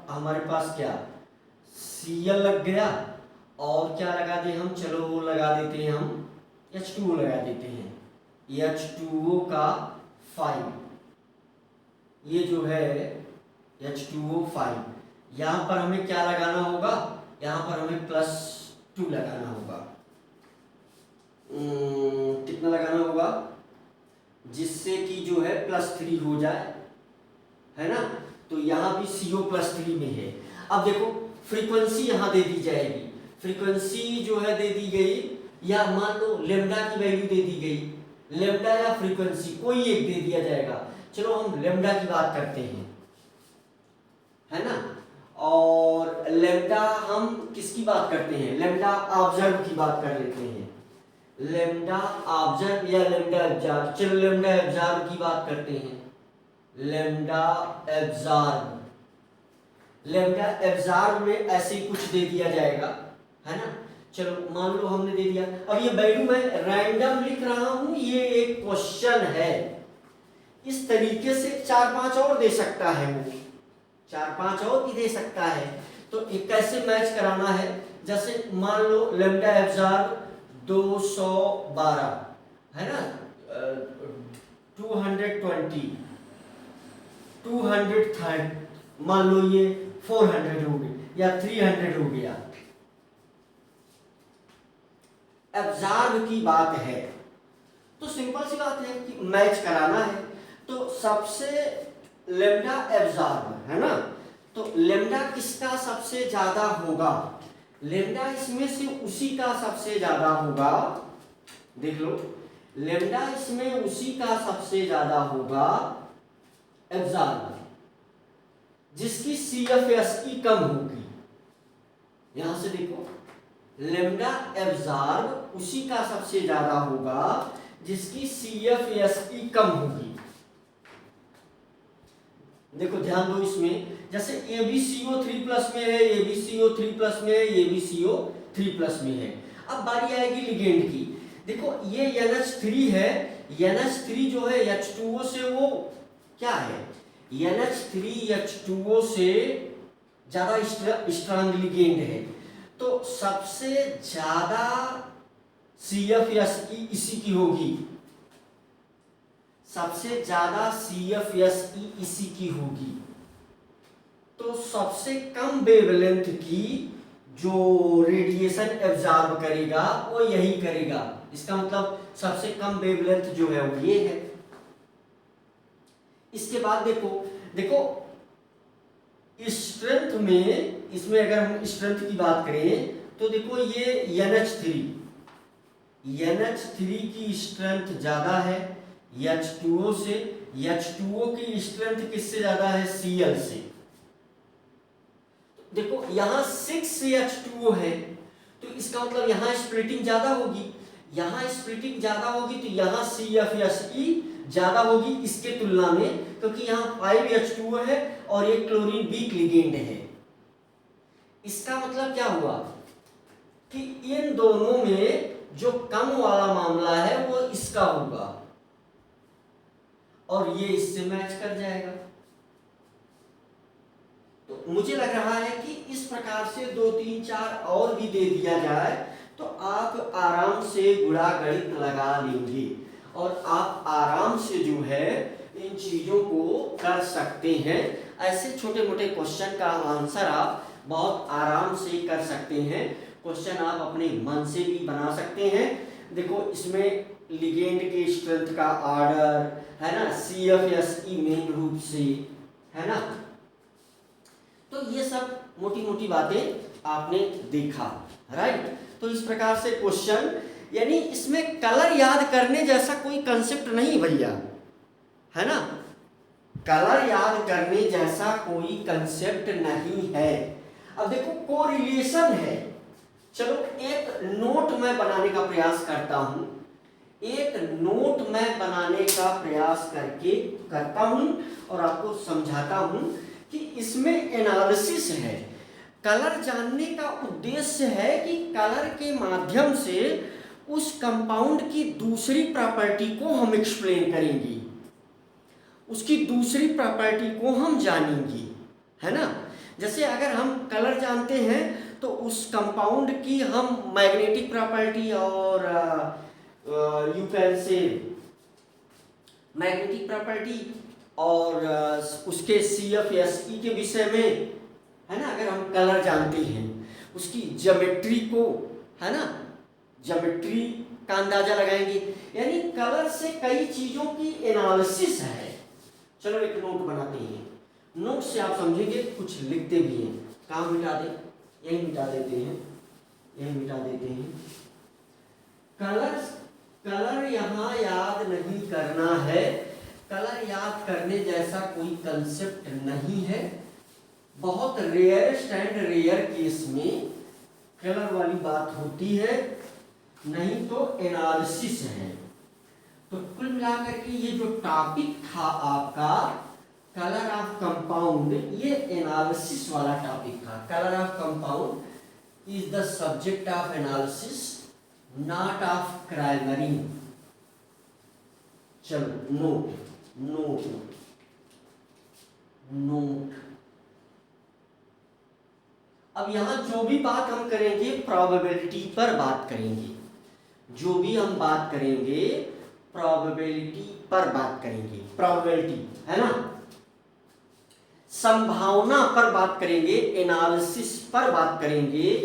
Speaker 1: हमारे पास क्या, Cl लग गया, और क्या लगा दे हम, चलो वो लगा देते हैं हम H2O लगा देते हैं, H2O का 5, ये जो है H2O5, यहाँ पर हमें क्या लगाना होगा, यहाँ पर हमें +2 लगाना होगा, कितना लगाना होगा जिससे कि जो है +3 हो जाए, है ना। तो यहाँ भी CO+3 में है। अब देखो फ्रीक्वेंसी यहाँ दे दी जाएगी, फ्रीक्वेंसी जो है दे दी गई, या मान लो लेमडा की वैल्यू दे दी गई, लेमडा या फ्रीक्वेंसी कोई एक दे दिया जाएगा। चलो हम लेमडा की बात करते हैं, है ना। और लेमडा हम किसकी बात करते हैं, लेमडा ऑब्जर्व की बात कर लेते हैं, लेमडा ऑब्जर्व या लेमडा एब्जॉर्ब। चलो लेमडा एब्जॉर्ब की बात करते हैं, लेमडा एब्जॉर्ब। लेमडा एब्जॉर्ब में ऐसे ही कुछ दे दिया जाएगा, है ना। चलो मान लो हमने दे दिया। अब ये वैल्यू मैं रैंडम लिख रहा हूं, ये एक क्वेश्चन है। इस तरीके से 4-5 और दे सकता है, वो 4-5 और भी दे सकता है। तो एक कैसे मैच कराना है, जैसे मान लो लेमडा एब्जॉर्ब 212 है ना, 220, 230, मान लो ये 400 हो गया या 300 हो गया। एब्जॉर्ब की बात है तो सिंपल सी बात है कि मैच कराना है। तो सबसे लेमडा एब्जॉर्ब है ना, तो लेमडा किसका सबसे ज्यादा होगा, लेमडा इसमें से उसी का सबसे ज्यादा होगा। देख लो लेमडा इसमें उसी का सबसे ज्यादा होगा एब्जॉर्ब, जिसकी CFSE कम होगी। यहां से देखो लेमडा एब्जॉर्ब उसी का सबसे ज्यादा होगा जिसकी CFSE कम होगी। देखो ध्यान दो इसमें, जैसे ये भी CO3+ में है, ये भी CO3+ में है, ये भी CO3+ में है। अब बारी आएगी लिगेंड की। देखो ये NH3 है, NH3 जो है H2O से वो क्या है, NH3H2O से ज्यादा स्ट्रांग लिगेंड है। तो सबसे ज्यादा CFSE इसी की होगी, सबसे ज्यादा CFSE इसी की होगी। तो सबसे कम वेवलेंथ की जो रेडिएशन एब्जॉर्ब करेगा वो यही करेगा। इसका मतलब सबसे कम वेवलेंथ जो है वो ये है। इसके बाद देखो स्ट्रेंथ में, इसमें अगर हम स्ट्रेंथ की बात करें तो देखो ये NH3 की स्ट्रेंथ ज्यादा है H2O से, H2O की स्ट्रेंथ किससे ज्यादा है, Cl से। देखो यहां 6H2O है तो इसका मतलब यहां स्प्लिटिंग ज्यादा होगी, यहां स्प्लिटिंग ज्यादा होगी तो यहां CFSE ज्यादा होगी इसके तुलना में, क्योंकि यहां 5H2O है और ये क्लोरीन वीक लिगेंड है। इसका मतलब क्या हुआ कि इन दोनों में जो कम वाला मामला है वो इसका होगा और ये इससे मैच कर जाएगा। तो मुझे लग रहा है कि इस प्रकार से 2, 3, 4 और भी दे दिया जाए तो आप आराम से गुणा गणित लगा लेंगे और आप आराम से जो है इन चीजों को कर सकते हैं। ऐसे छोटे मोटे क्वेश्चन का आंसर आप बहुत आराम से कर सकते हैं। क्वेश्चन आप अपने मन से भी बना सकते हैं। देखो इसमें लिगेंड के स्ट्रेंथ का ऑर्डर है ना, CFSE मेन रूप से है ना। तो ये सब मोटी मोटी बातें आपने देखा, राइट। तो इस प्रकार से क्वेश्चन, यानी इसमें कलर याद करने जैसा कोई कंसेप्ट नहीं भैया, है ना। कलर याद करने जैसा कोई कंसेप्ट नहीं है। अब देखो कोरिलेशन है। चलो एक नोट मैं बनाने का प्रयास करता हूं, एक नोट मैं बनाने का प्रयास करता हूं और आपको समझाता हूं कि इसमें एनालिसिस है। कलर जानने का उद्देश्य है कि कलर के माध्यम से उस कंपाउंड की दूसरी प्रॉपर्टी को हम एक्सप्लेन करेंगे, उसकी दूसरी प्रॉपर्टी को हम जानेंगे, है ना। जैसे अगर हम कलर जानते हैं तो उस कंपाउंड की हम मैग्नेटिक प्रॉपर्टी और you can say magnetic property और उसके CFSE के विषय में, है ना, अगर हम कलर जानते हैं उसकी ज्योमेट्री को, है ना, ज्योमेट्री का अंदाजा लगाएंगे, यानी कलर से कई चीजों की एनालिसिस है। चलो एक नोट बनाते हैं, नोट से आप समझेंगे, कुछ लिखते भी हैं। काम मिटा दे, यही मिटा देते हैं, यही मिटा देते हैं। कलर यहाँ याद नहीं करना है, कलर याद करने जैसा कोई कंसेप्ट नहीं है। बहुत रेयरेस्ट एंड रेयर केस में कलर वाली बात होती है, नहीं तो एनालिसिस है। तो कुल मिलाकर के ये जो टॉपिक था आपका कलर ऑफ कंपाउंड, ये एनालिसिस वाला टॉपिक था। Colour of compound is the subject of analysis, not of primary. चलो नोट नोट नोट। अब यहां जो भी बात हम करेंगे प्रोबेबिलिटी पर बात करेंगे, जो भी हम बात करेंगे प्रोबेबिलिटी पर बात करेंगे। प्रोबेबिलिटी है ना, संभावना पर बात करेंगे, एनालिसिस पर बात करेंगे।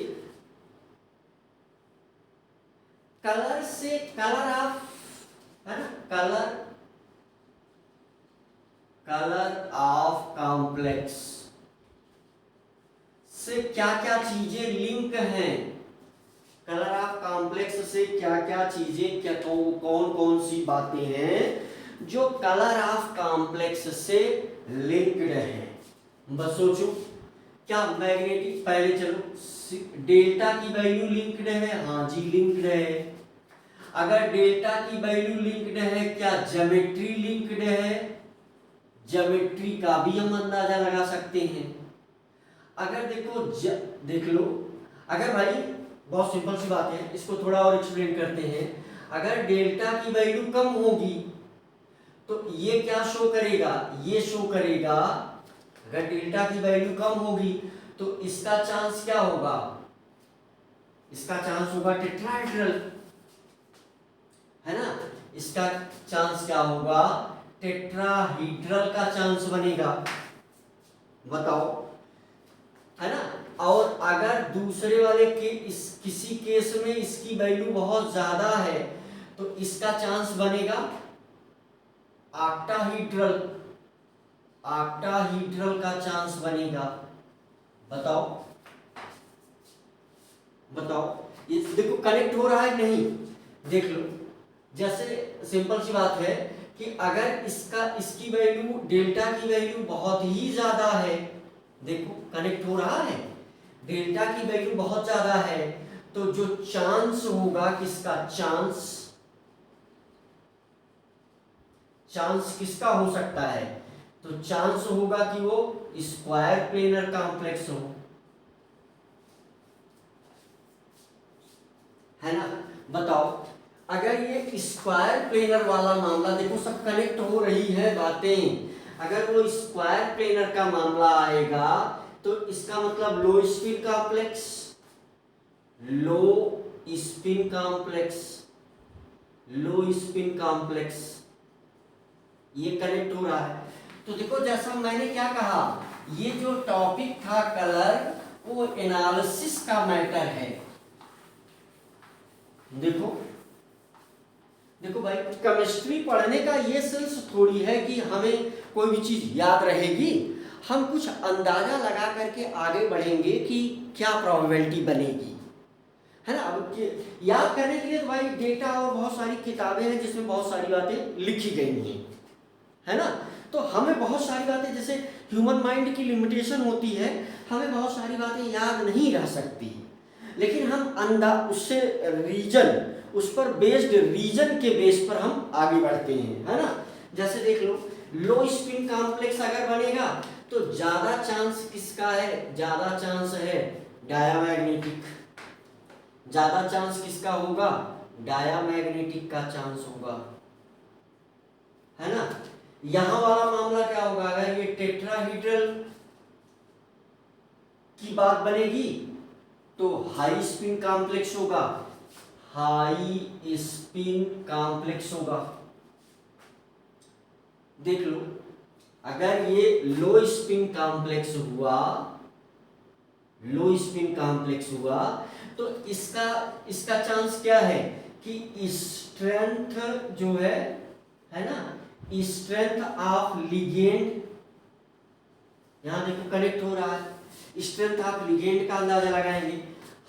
Speaker 1: कलर से, कलर ऑफ है ना, कलर ऑफ कॉम्प्लेक्स से क्या क्या चीजें लिंक हैं, कलर ऑफ कॉम्प्लेक्स से क्या क्या चीजें, क्या कौन कौन सी बातें हैं जो कलर ऑफ कॉम्प्लेक्स से लिंक्ड हैं। बस सोचो, क्या मैग्नेटिक, पहले चलो डेल्टा की वैल्यू लिंक्ड है, हाँ जी लिंक्ड है। अगर डेल्टा की वैल्यू लिंक्ड है, क्या ज्योमेट्री लिंक्ड है? ज्योमेट्री का भी हम अंदाजा लगा सकते हैं। अगर देखो देख लो, अगर भाई बहुत सिंपल सी बात है, इसको थोड़ा और एक्सप्लेन करते हैं। अगर डेल्टा की वैल्यू कम होगी तो ये क्या शो करेगा, ये शो करेगा, अगर डेल्टा की वैल्यू कम होगी तो इसका चांस क्या होगा, इसका चांस होगा टेट्राहेड्रल, है ना, इसका चांस क्या होगा, टेट्राहीड्रल का चांस बनेगा। बताओ, है ना। और अगर दूसरे वाले के किसी केस में इसकी वैल्यू बहुत ज्यादा है तो इसका चांस बनेगा ऑक्टाहीड्रल, ऑक्टाहीड्रल का चांस बनेगा। बताओ बताओ, ये देखो कनेक्ट हो रहा है नहीं, देख लो। जैसे सिंपल सी बात है कि अगर इसकी वैल्यू, डेल्टा की वैल्यू बहुत ही ज्यादा है, देखो कनेक्ट हो रहा है, डेल्टा की वैल्यू बहुत ज्यादा है, तो जो चांस होगा किसका, चांस किसका हो सकता है, तो चांस होगा कि वो स्क्वायर प्लेनर कॉम्प्लेक्स हो, है ना। बताओ, अगर ये स्क्वायर प्लेनर वाला मामला, देखो सब कनेक्ट हो रही है बातें, अगर वो स्क्वायर प्लेनर का मामला आएगा तो इसका मतलब लो स्पिन कॉम्प्लेक्स, लो स्पिन कॉम्प्लेक्स, लो स्पिन कॉम्प्लेक्स, ये कनेक्ट हो रहा है। तो देखो जैसा मैंने क्या कहा, ये जो टॉपिक था कलर, वो एनालिसिस का मैटर है। देखो देखो भाई, केमिस्ट्री पढ़ने का ये सेंस थोड़ी है कि हमें कोई भी चीज याद रहेगी, हम कुछ अंदाजा लगा करके आगे बढ़ेंगे कि क्या प्रोबेबिलिटी बनेगी, है ना। अब याद करने के लिए तो भाई डेटा और बहुत सारी किताबें हैं जिसमें बहुत सारी बातें लिखी गई हैं, है ना। तो हमें बहुत सारी बातें, जैसे ह्यूमन माइंड की लिमिटेशन होती है, हमें बहुत सारी बातें याद नहीं रह सकती, लेकिन हम उससे रीजन, उस पर बेस्ड, रीजन के बेस पर हम आगे बढ़ते हैं, है ना। जैसे देख लो, लो स्पिन कॉम्प्लेक्स अगर बनेगा तो ज्यादा चांस किसका है, ज्यादा चांस है डायामैग्नेटिक, ज्यादा चांस किसका होगा, डायामैग्नेटिक का चांस होगा, है ना। यहां वाला मामला क्या होगा, अगर ये टेट्राहीड्रल की बात बनेगी तो हाई स्पिन कॉम्प्लेक्स होगा, हाई स्पिन कॉम्प्लेक्स होगा। देख लो, अगर ये लो स्पिन कॉम्प्लेक्स हुआ, लो स्पिन कॉम्प्लेक्स हुआ तो इसका इसका चांस क्या है कि स्ट्रेंथ जो है ना, स्ट्रेंथ ऑफ लिगेंड, यहां देखो कनेक्ट हो रहा है, स्ट्रेंथ ऑफ लिगेंड का अंदाजा लगाएंगे।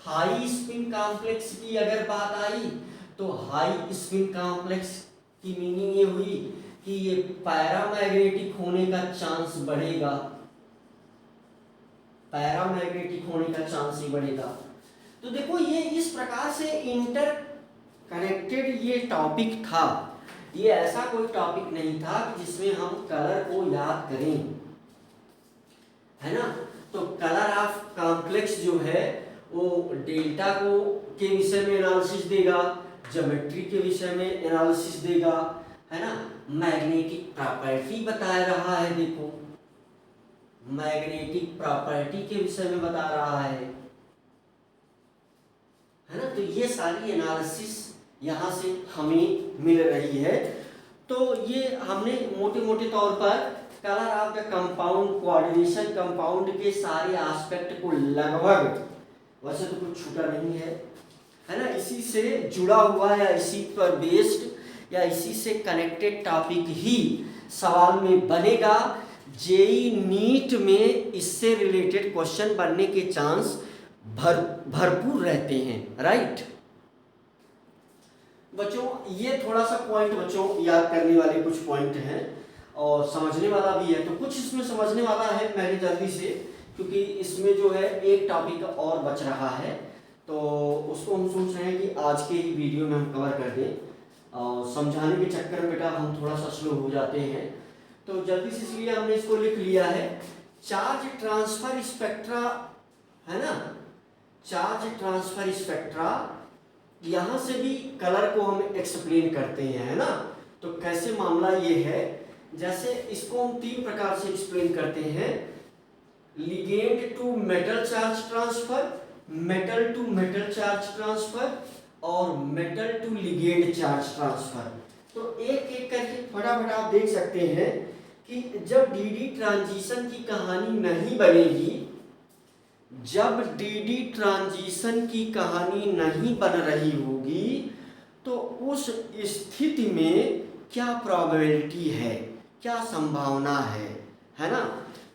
Speaker 1: हाई स्पिन कॉम्प्लेक्स की अगर बात आई तो हाई स्पिन कॉम्प्लेक्स की मीनिंग ये हुई कि ये पैरामैग्नेटिक होने का चांस बढ़ेगा, पैरामैग्नेटिक होने का चांस ही बढ़ेगा। तो देखो ये इस प्रकार से इंटर कनेक्टेड ये टॉपिक था, ये ऐसा कोई टॉपिक नहीं था जिसमें हम कलर को याद करें, है ना। तो कलर ऑफ कॉम्प्लेक्स जो है वो डेल्टा को के विषय में एनालिसिस देगा, ज्योमेट्री के विषय में एनालिसिस देगा, है ना। मैग्नेटिक प्रॉपर्टी बता रहा है, देखो मैग्नेटिक प्रॉपर्टी के विषय में बता रहा है ना। तो ये सारी एनालिसिस यहाँ से हमें मिल रही है। तो ये हमने मोटे मोटे तौर पर colour of the compound, coordination compound के सारे एस्पेक्ट को लगभग, वैसे तो कुछ छूटा नहीं है ना, इसी से जुड़ा हुआ या इसी पर बेस्ड या इसी से कनेक्टेड टॉपिक ही सवाल में बनेगा। जेई नीट में इससे रिलेटेड क्वेश्चन बनने के चांस भरपूर रहते हैं, राइट बच्चों। ये थोड़ा सा पॉइंट बच्चों याद करने वाले कुछ पॉइंट हैं और समझने वाला भी है, तो कुछ इसमें समझने वाला है मैंने जल्दी से, क्योंकि इसमें जो है एक टॉपिक और बच रहा है, तो उसको हम सोच रहे हैं कि आज के ही वीडियो में हम कवर कर दें। और समझाने के चक्कर में बेटा हम थोड़ा सा स्लो हो जाते हैं, तो जल्दी से इसलिए हमने इसको लिख लिया है। चार्ज ट्रांसफर स्पेक्ट्रा, है ना, चार्ज ट्रांसफर स्पेक्ट्रा, यहाँ से भी कलर को हम एक्सप्लेन करते हैं, है ना। तो कैसे मामला ये है, जैसे इसको हम तीन प्रकार से एक्सप्लेन करते हैं। Ligand to metal charge transfer, metal to metal charge transfer और metal to ligand charge transfer. तो एक एक करके फटाफट आप देख सकते हैं कि जब डीडी ट्रांजिशन की कहानी नहीं बनेगी, जब डीडी ट्रांजिशन की कहानी नहीं बन रही होगी, तो उस स्थिति में क्या प्रोबेबिलिटी है, क्या संभावना है ना।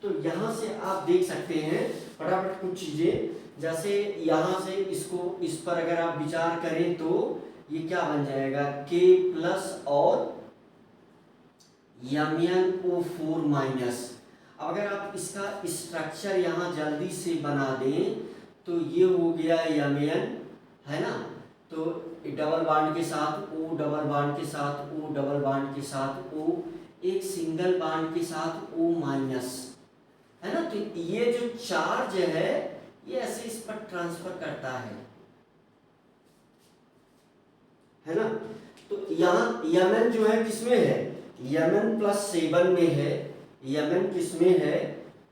Speaker 1: तो यहाँ से आप देख सकते हैं फटाफट कुछ चीजें, जैसे यहाँ से इसको, इस पर अगर आप विचार करें तो ये क्या बन जाएगा, K प्लस और MnO4 माइनस। अगर आप इसका स्ट्रक्चर यहाँ जल्दी से बना दें तो ये हो गया Mn, है ना। तो डबल बॉन्ड के साथ O, डबल बॉन्ड के साथ O, डबल बॉन्ड के साथ O, एक सिंगल बॉन्ड के साथ O माइनस, है ना। तो ये जो चार्ज है ये ऐसे इस पर ट्रांसफर करता है ना। तो यहाँ Mn जो है किसमें है, Mn +7 में है, Mn किसमें है,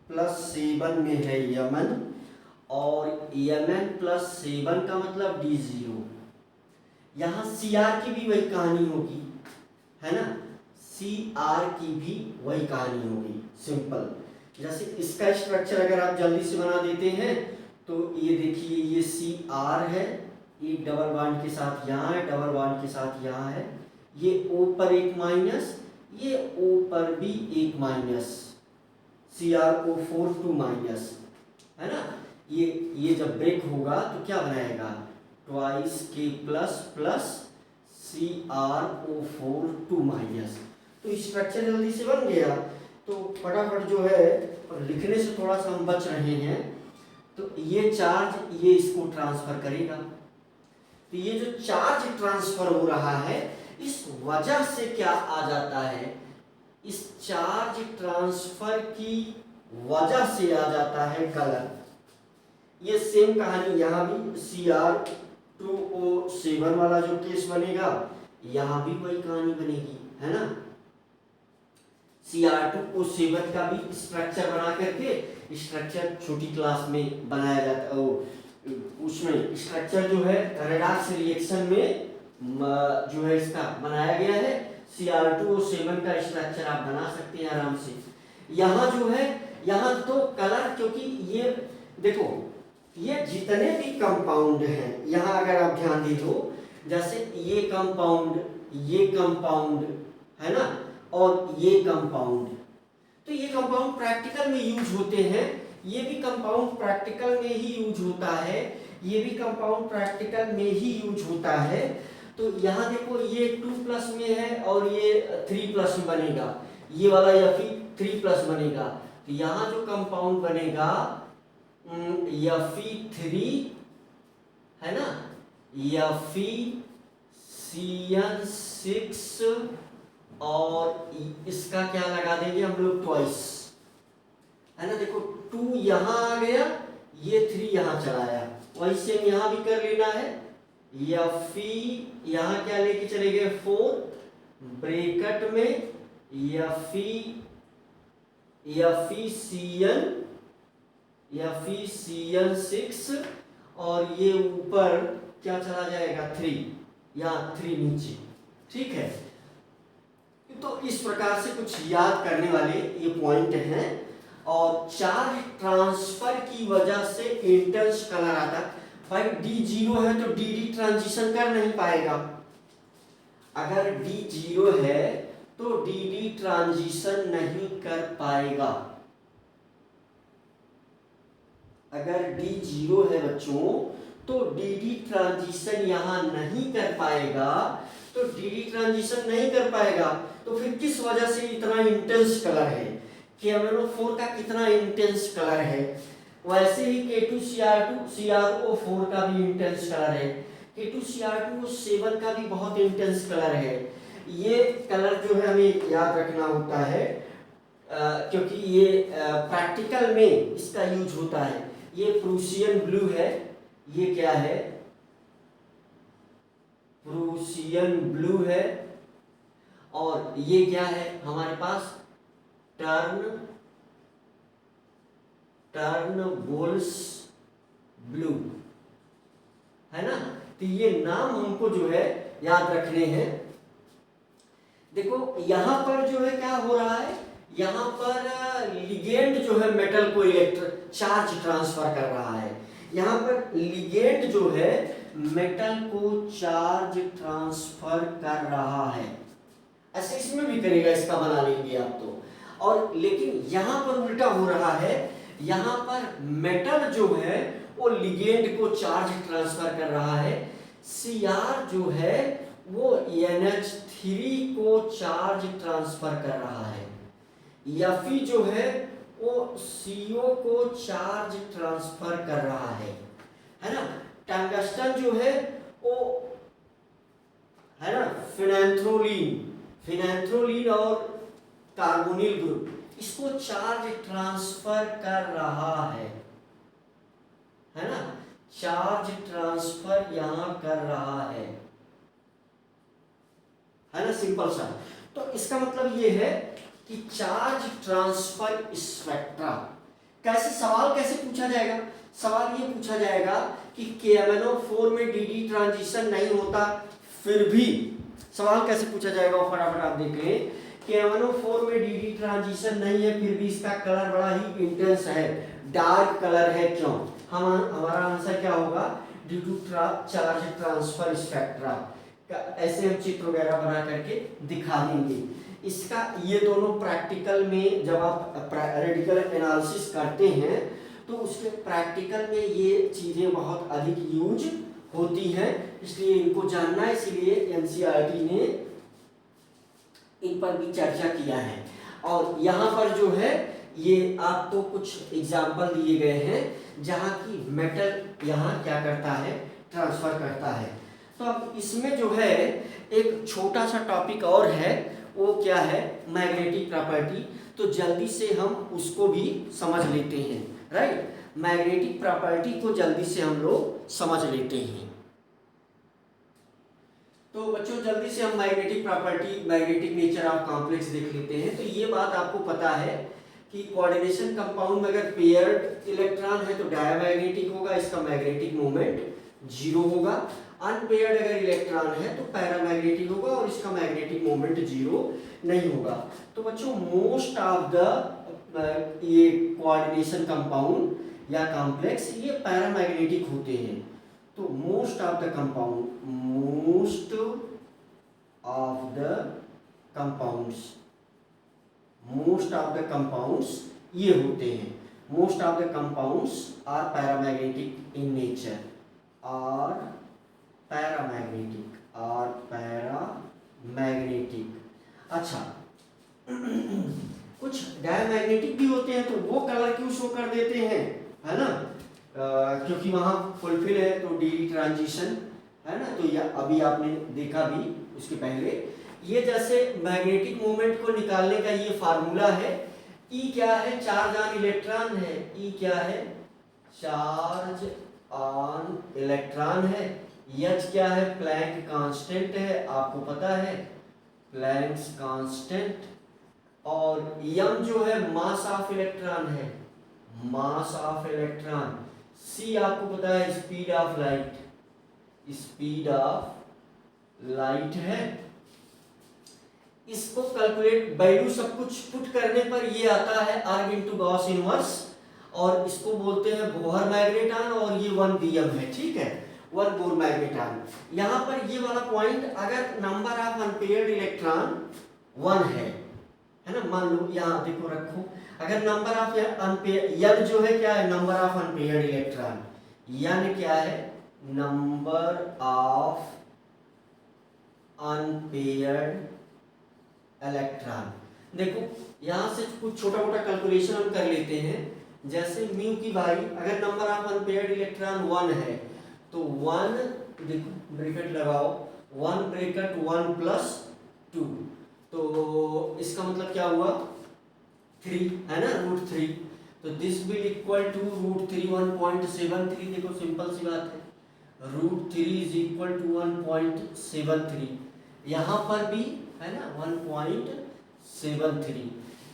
Speaker 1: +7 में है Mn, और Mn +7 का मतलब D0। यहाँ Cr की भी वही कहानी होगी, है ना, Cr की भी वही कहानी होगी, सिंपल। जैसे इसका स्ट्रक्चर अगर आप जल्दी से बना देते हैं तो ये देखिए, ये Cr है, एक डबल बॉन्ड के साथ यहाँ है, डबल बॉन्ड के साथ यहाँ है, ये O पर एक माइनस, ये O पर भी एक माइनस, CrO4 2 माइनस, है ना। ये जब ब्रेक होगा तो क्या बनाएगा, twice K plus plus CrO4 2 minus. तो स्ट्रक्चर जल्दी से बन गया। तो फटाफट जो है, और लिखने से थोड़ा सा हम बच रहे हैं, तो ये चार्ज ये इसको ट्रांसफर करेगा। तो ये जो चार्ज ट्रांसफर हो रहा है, इस वजह से क्या आ जाता है, इस चार्ज ट्रांसफर की वजह से आ जाता है कलर। ये सेम कहानी यहाँ भी Cr2O7 वाला जो केस बनेगा, यहाँ भी वही कहानी बनेगी, है ना। Cr2O7 का भी स्ट्रक्चर बना करके, स्ट्रक्चर छोटी क्लास में बनाया जाता है, उसमें स्ट्रक्चर जो है रेडॉक्स रिएक्शन में जो है इसका बनाया गया है। Cr2O7 का स्ट्रक्चर आप बना सकते हैं आराम से। यहाँ जो है, यहाँ तो कलर, क्योंकि ये देखो ये जितने भी कंपाउंड हैं, यहाँ अगर आप ध्यान दे लो, जैसे ये कंपाउंड है ना, और ये कंपाउंड, तो ये कंपाउंड प्रैक्टिकल में यूज होते हैं, ये भी कंपाउंड प्रैक्टिकल में ही यूज होता है, ये भी कंपाउंड प्रैक्टिकल में ही यूज होता है। तो यहाँ देखो ये 2+ में है और ये 3+ में बनेगा, ये वाला Fe3+ बनेगा। तो यहाँ जो कंपाउंड बनेगा Fe3 है ना, FeCN6 और इसका क्या लगा देंगे हम लोग ट्वाइस, है ना। देखो 2 यहाँ आ गया, ये 3 यहाँ चला आया, वही सेम यहाँ भी कर लेना है। यहाँ क्या लेके चले गए 4 ब्रैकेट में FeCN6 और ये ऊपर क्या चला जाएगा 3, यहाँ 3 नीचे, ठीक है। तो इस प्रकार से कुछ याद करने वाले ये पॉइंट हैं। और चार्ज ट्रांसफर की वजह से इंटेंस कलर आता है। भाई D0 है तो DD ट्रांजिशन कर नहीं पाएगा, अगर D0 है तो DD ट्रांजिशन नहीं कर पाएगा। अगर D0 है बच्चों तो DD ट्रांजिशन यहां नहीं कर पाएगा, तो DD ट्रांजिशन नहीं कर पाएगा, तो फिर किस वजह से इतना इंटेंस कलर है, KMnO4 का कितना इंटेंस कलर है। वैसे ही K2Cr2CrO4 का भी इंटेंस कलर है, K2Cr2O7 का भी बहुत इंटेंस कलर है। ये कलर जो है हमें याद रखना होता है, क्योंकि ये प्रैक्टिकल में इसका यूज होता है। ये प्रूसियन ब्लू है, ये क्या है प्रूसियन ब्लू है, और ये क्या है हमारे पास टर्नबोल्स ब्लू, है ना। तो ये नाम हमको जो है याद रखने हैं। देखो यहां पर जो है क्या हो रहा है, यहां पर लिगेंड जो है मेटल को चार्ज ट्रांसफर कर रहा है, यहां पर लिगेंड जो है मेटल को चार्ज ट्रांसफर कर रहा है। ऐसे इसमें भी करेगा, इसका बना लेंगे आप तो। और लेकिन यहां पर उल्टा हो रहा है, यहां पर मेटल जो है वो लिगेंड को चार्ज ट्रांसफर कर रहा है, Cr जो है वो NH3 को चार्ज ट्रांसफर कर रहा है, Fe जो है वो CO को चार्ज ट्रांसफर कर रहा है ना। टंगस्टन जो है वो है ना फिनेंथ्रोलिन और कार्बोनिल ग्रुप, इसको चार्ज ट्रांसफर कर रहा है ना, चार्ज ट्रांसफर यहां कर रहा है ना, सिंपल सा। तो इसका मतलब ये है कि चार्ज ट्रांसफर स्पेक्ट्रा कैसे, सवाल कैसे पूछा जाएगा, सवाल ये पूछा जाएगा कि KMnO4 में DD ट्रांजिशन नहीं होता, फिर भी सवाल कैसे पूछा जाएगा, फटाफट आप देख लें। KMnO4 में DD ट्रांजिशन नहीं है, फिर भी इसका कलर बड़ा ही इंटेंस है, डार्क कलर है, क्यों। हमारा आंसर क्या होगा, due to charge transfer spectra. ऐसे हम चित्र वगैरह बना करके दिखा देंगे इसका। ये दोनों प्रैक्टिकल में जब आप रेडिकल एनालिसिस करते हैं तो उसके प्रैक्टिकल में ये चीजें बहुत अधिक यूज होती हैं, इसलिए इनको जानना है, इसलिए NCERT ने इन पर भी चर्चा किया है। और यहाँ पर जो है ये आपको कुछ एग्जाम्पल दिए गए हैं जहाँ की मेटल यहाँ क्या करता है, ट्रांसफर करता है। तो अब इसमें जो है एक छोटा सा टॉपिक और है, वो क्या है, मैग्नेटिक प्रॉपर्टी। तो जल्दी से हम उसको भी समझ लेते हैं, राइट। मैग्नेटिक प्रॉपर्टी को जल्दी से हम लोग समझ लेते हैं। तो बच्चों जल्दी से हम magnetic property, magnetic nature of complex देख लेते हैं। तो ये बात आपको पता है कि कोऑर्डिनेशन कंपाउंड में अगर पेयर्ड इलेक्ट्रॉन है तो डायमैग्नेटिक होगा, इसका मैग्नेटिक मोमेंट 0 होगा। अनपेयर्ड अगर इलेक्ट्रॉन है तो पैरामैग्नेटिक होगा और इसका मैग्नेटिक मोमेंट 0 नहीं होगा। तो बच्चों मोस्ट ऑफ द ये कोऑर्डिनेशन कंपाउंड या कॉम्प्लेक्स, ये पैरामैग्नेटिक होते हैं। तो मोस्ट ऑफ द कंपाउंड्स ये होते हैं। Most of the compounds are paramagnetic in nature, are paramagnetic. अच्छा कुछ डायमैग्नेटिक भी होते हैं, तो वो कलर क्यों शो कर देते हैं, है ना, क्योंकि वहाँ फुलफिल है तो डी ट्रांजिशन, है ना। तो यह अभी आपने देखा भी उसके पहले। ये जैसे मैग्नेटिक मोमेंट को निकालने का ये फार्मूला है। ई क्या है, चार्ज ऑन इलेक्ट्रॉन है। ई क्या है, चार्ज ऑन इलेक्ट्रॉन है। एच क्या है, प्लैंक कांस्टेंट है, आपको पता है प्लैंक्स कांस्टेंट। और यम जो है मास ऑफ इलेक्ट्रॉन है, मास ऑफ इलेक्ट्रॉन। सी आपको पता है स्पीड ऑफ लाइट है। इसको कैलकुलेट वैल्यू सब कुछ पुट करने पर ये आता है अर्ग इनटू गॉस इनवर्स, और इसको बोलते हैं बोहर मैग्नेटॉन, और ये 1 Bm है, ठीक है, 1 बोर मैग्नेटॉन। यहाँ पर ये वाला पॉइंट, अगर नंबर ऑफ अनपेयर्ड इलेक्ट्रॉन 1 है ना, मान लो यहाँ देखो रखो, अगर नंबर ऑफ अनपेयर्ड, यन जो है क्या है, नंबर ऑफ अनपेयर्ड इलेक्ट्रॉन, यन क्या है, नंबर ऑफ अनपेयर्ड इलेक्ट्रॉन। देखो यहाँ से कुछ छोटा मोटा कैलकुलेशन हम कर लेते हैं। जैसे म्यू की भाई, अगर नंबर ऑफ अनपेयर्ड इलेक्ट्रॉन 1 है तो 1, देखो ब्रैकेट लगाओ, 1 ब्रैकेट 1 प्लस 2, तो इसका मतलब क्या हुआ 3, है ना, √3। तो दिस विल इक्वल टू √3 1.73। देखो सिंपल सी बात है, √3 इज इक्वल टू 1.73। यहाँ पर भी है ना 1.73।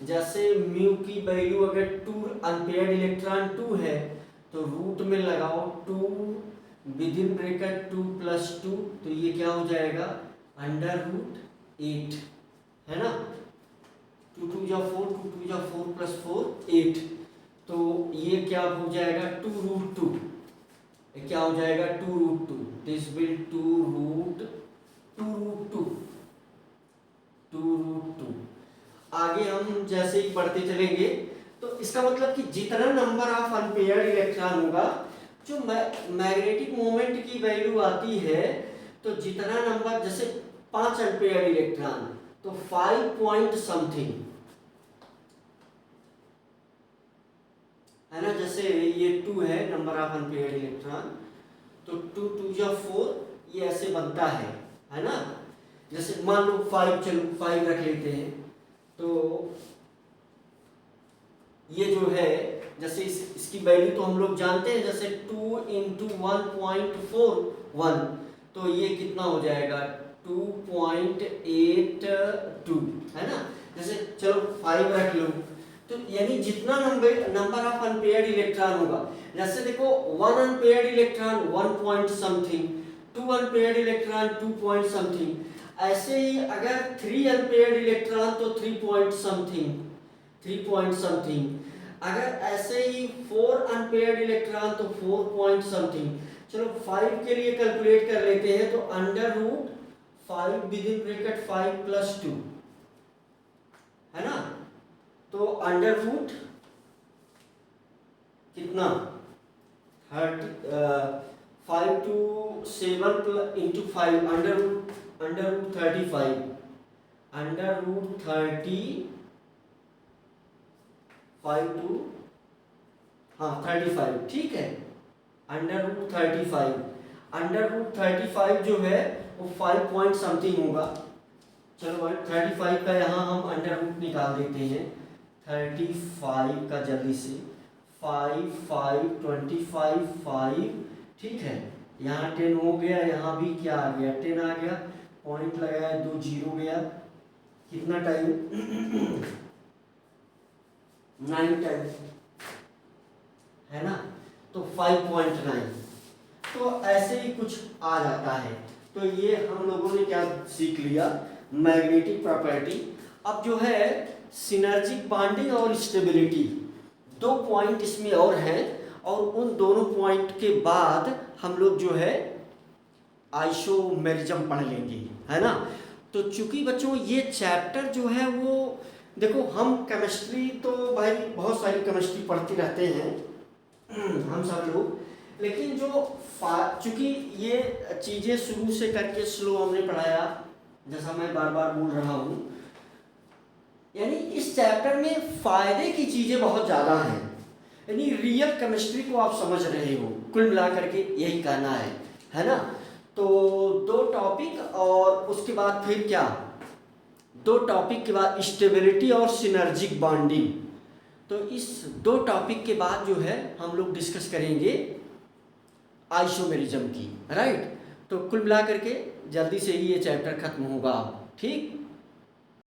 Speaker 1: जैसे म्यू की वैल्यू अगर 2 अनपेयर्ड इलेक्ट्रॉन 2 है तो रूट में लगाओ 2 विद इन ब्रैकेट 2 प्लस 2, तो ये क्या हो जाएगा √8, है ना। 2 2 जा 4, 2 2 जा 4 प्लस 4 8, तो ये क्या हो जाएगा 2√2, क्या हो जाएगा 2√2। This will 2√2। आगे हम जैसे ही बढ़ते चलेंगे तो इसका मतलब कि जितना नंबर ऑफ अनपेयर्ड इलेक्ट्रॉन होगा, जो मैग्नेटिक मोमेंट की वैल्यू आती है, तो जितना नंबर, जैसे 5 अनपेयर्ड इलेक्ट्रॉन तो 5 पॉइंट समथिंग, है ना। जैसे ये 2 है नंबर ऑफ अनपेयर्ड इलेक्ट्रॉन, तो 2 2 जा 4, ये ऐसे बनता है ना। जैसे मान लो 5, चलो 5 रख लेते हैं, तो ये जो है, जैसे इसकी वैल्यू तो हम लोग जानते हैं, जैसे 2 × 1.41, तो ये कितना हो जाएगा 2.82, है ना। जैसे चलो 5 रख लो, तो यानी जितना नंबर ऑफ अनपेयर्ड इलेक्ट्रॉन होगा, जैसे देखो 1 unpaired electron 1 point something, 2 unpaired electron 2 point something, ऐसे ही अगर 3 अनपेयर्ड इलेक्ट्रॉन तो 3 पॉइंट समथिंग, अगर ऐसे ही 4 अनपेयर्ड इलेक्ट्रॉन तो 4 पॉइंट समथिंग। चलो 5 के लिए कैलकुलेट कर लेते हैं, तो √5 विद इन ब्रैकेट 5 प्लस 2, है ना। तो √ कितना 5 to 7 into 5, √35, √35 to 35, ठीक है, √35 जो है वो 5 पॉइंट समथिंग होगा। चलो 35 का यहाँ हम √ निकाल देते हैं। 35 का जल्दी से 5 5 25 5, ठीक है, यहाँ 10 हो गया, यहाँ भी क्या आ गया 10 आ गया, पॉइंट लगाया 2 0 गया, कितना टाइम 9 टाइम, है ना। तो 5.9, तो ऐसे ही कुछ आ जाता है। तो ये हम लोगों ने क्या सीख लिया, मैग्नेटिक प्रॉपर्टी। अब जो है सिनर्जिक बॉन्डिंग और स्टेबिलिटी, 2 पॉइंट इसमें और हैं, और उन दोनों पॉइंट के बाद हम लोग जो है आइसोमेरिज्म पढ़ लेंगे, है ना। तो चूंकि बच्चों ये चैप्टर जो है वो देखो, हम केमिस्ट्री तो भाई बहुत सारी केमिस्ट्री पढ़ते रहते हैं हम सब लोग, लेकिन जो चूंकि ये चीज़ें शुरू से करके स्लो हमने पढ़ाया, जैसा मैं बार बार बोल रहा हूँ, यानी इस चैप्टर में फ़ायदे की चीज़ें बहुत ज़्यादा हैं, यानी रियल केमिस्ट्री को आप समझ रहे हो, कुल मिला करके यही कहना है ना। तो 2 टॉपिक और उसके बाद फिर क्या, 2 टॉपिक के बाद स्टेबिलिटी और सिनर्जिक बॉन्डिंग। तो इस 2 टॉपिक के बाद जो है हम लोग डिस्कस करेंगे आइसोमेरिज्म की, राइट। तो कुल मिला करके जल्दी से ही ये चैप्टर खत्म होगा, ठीक।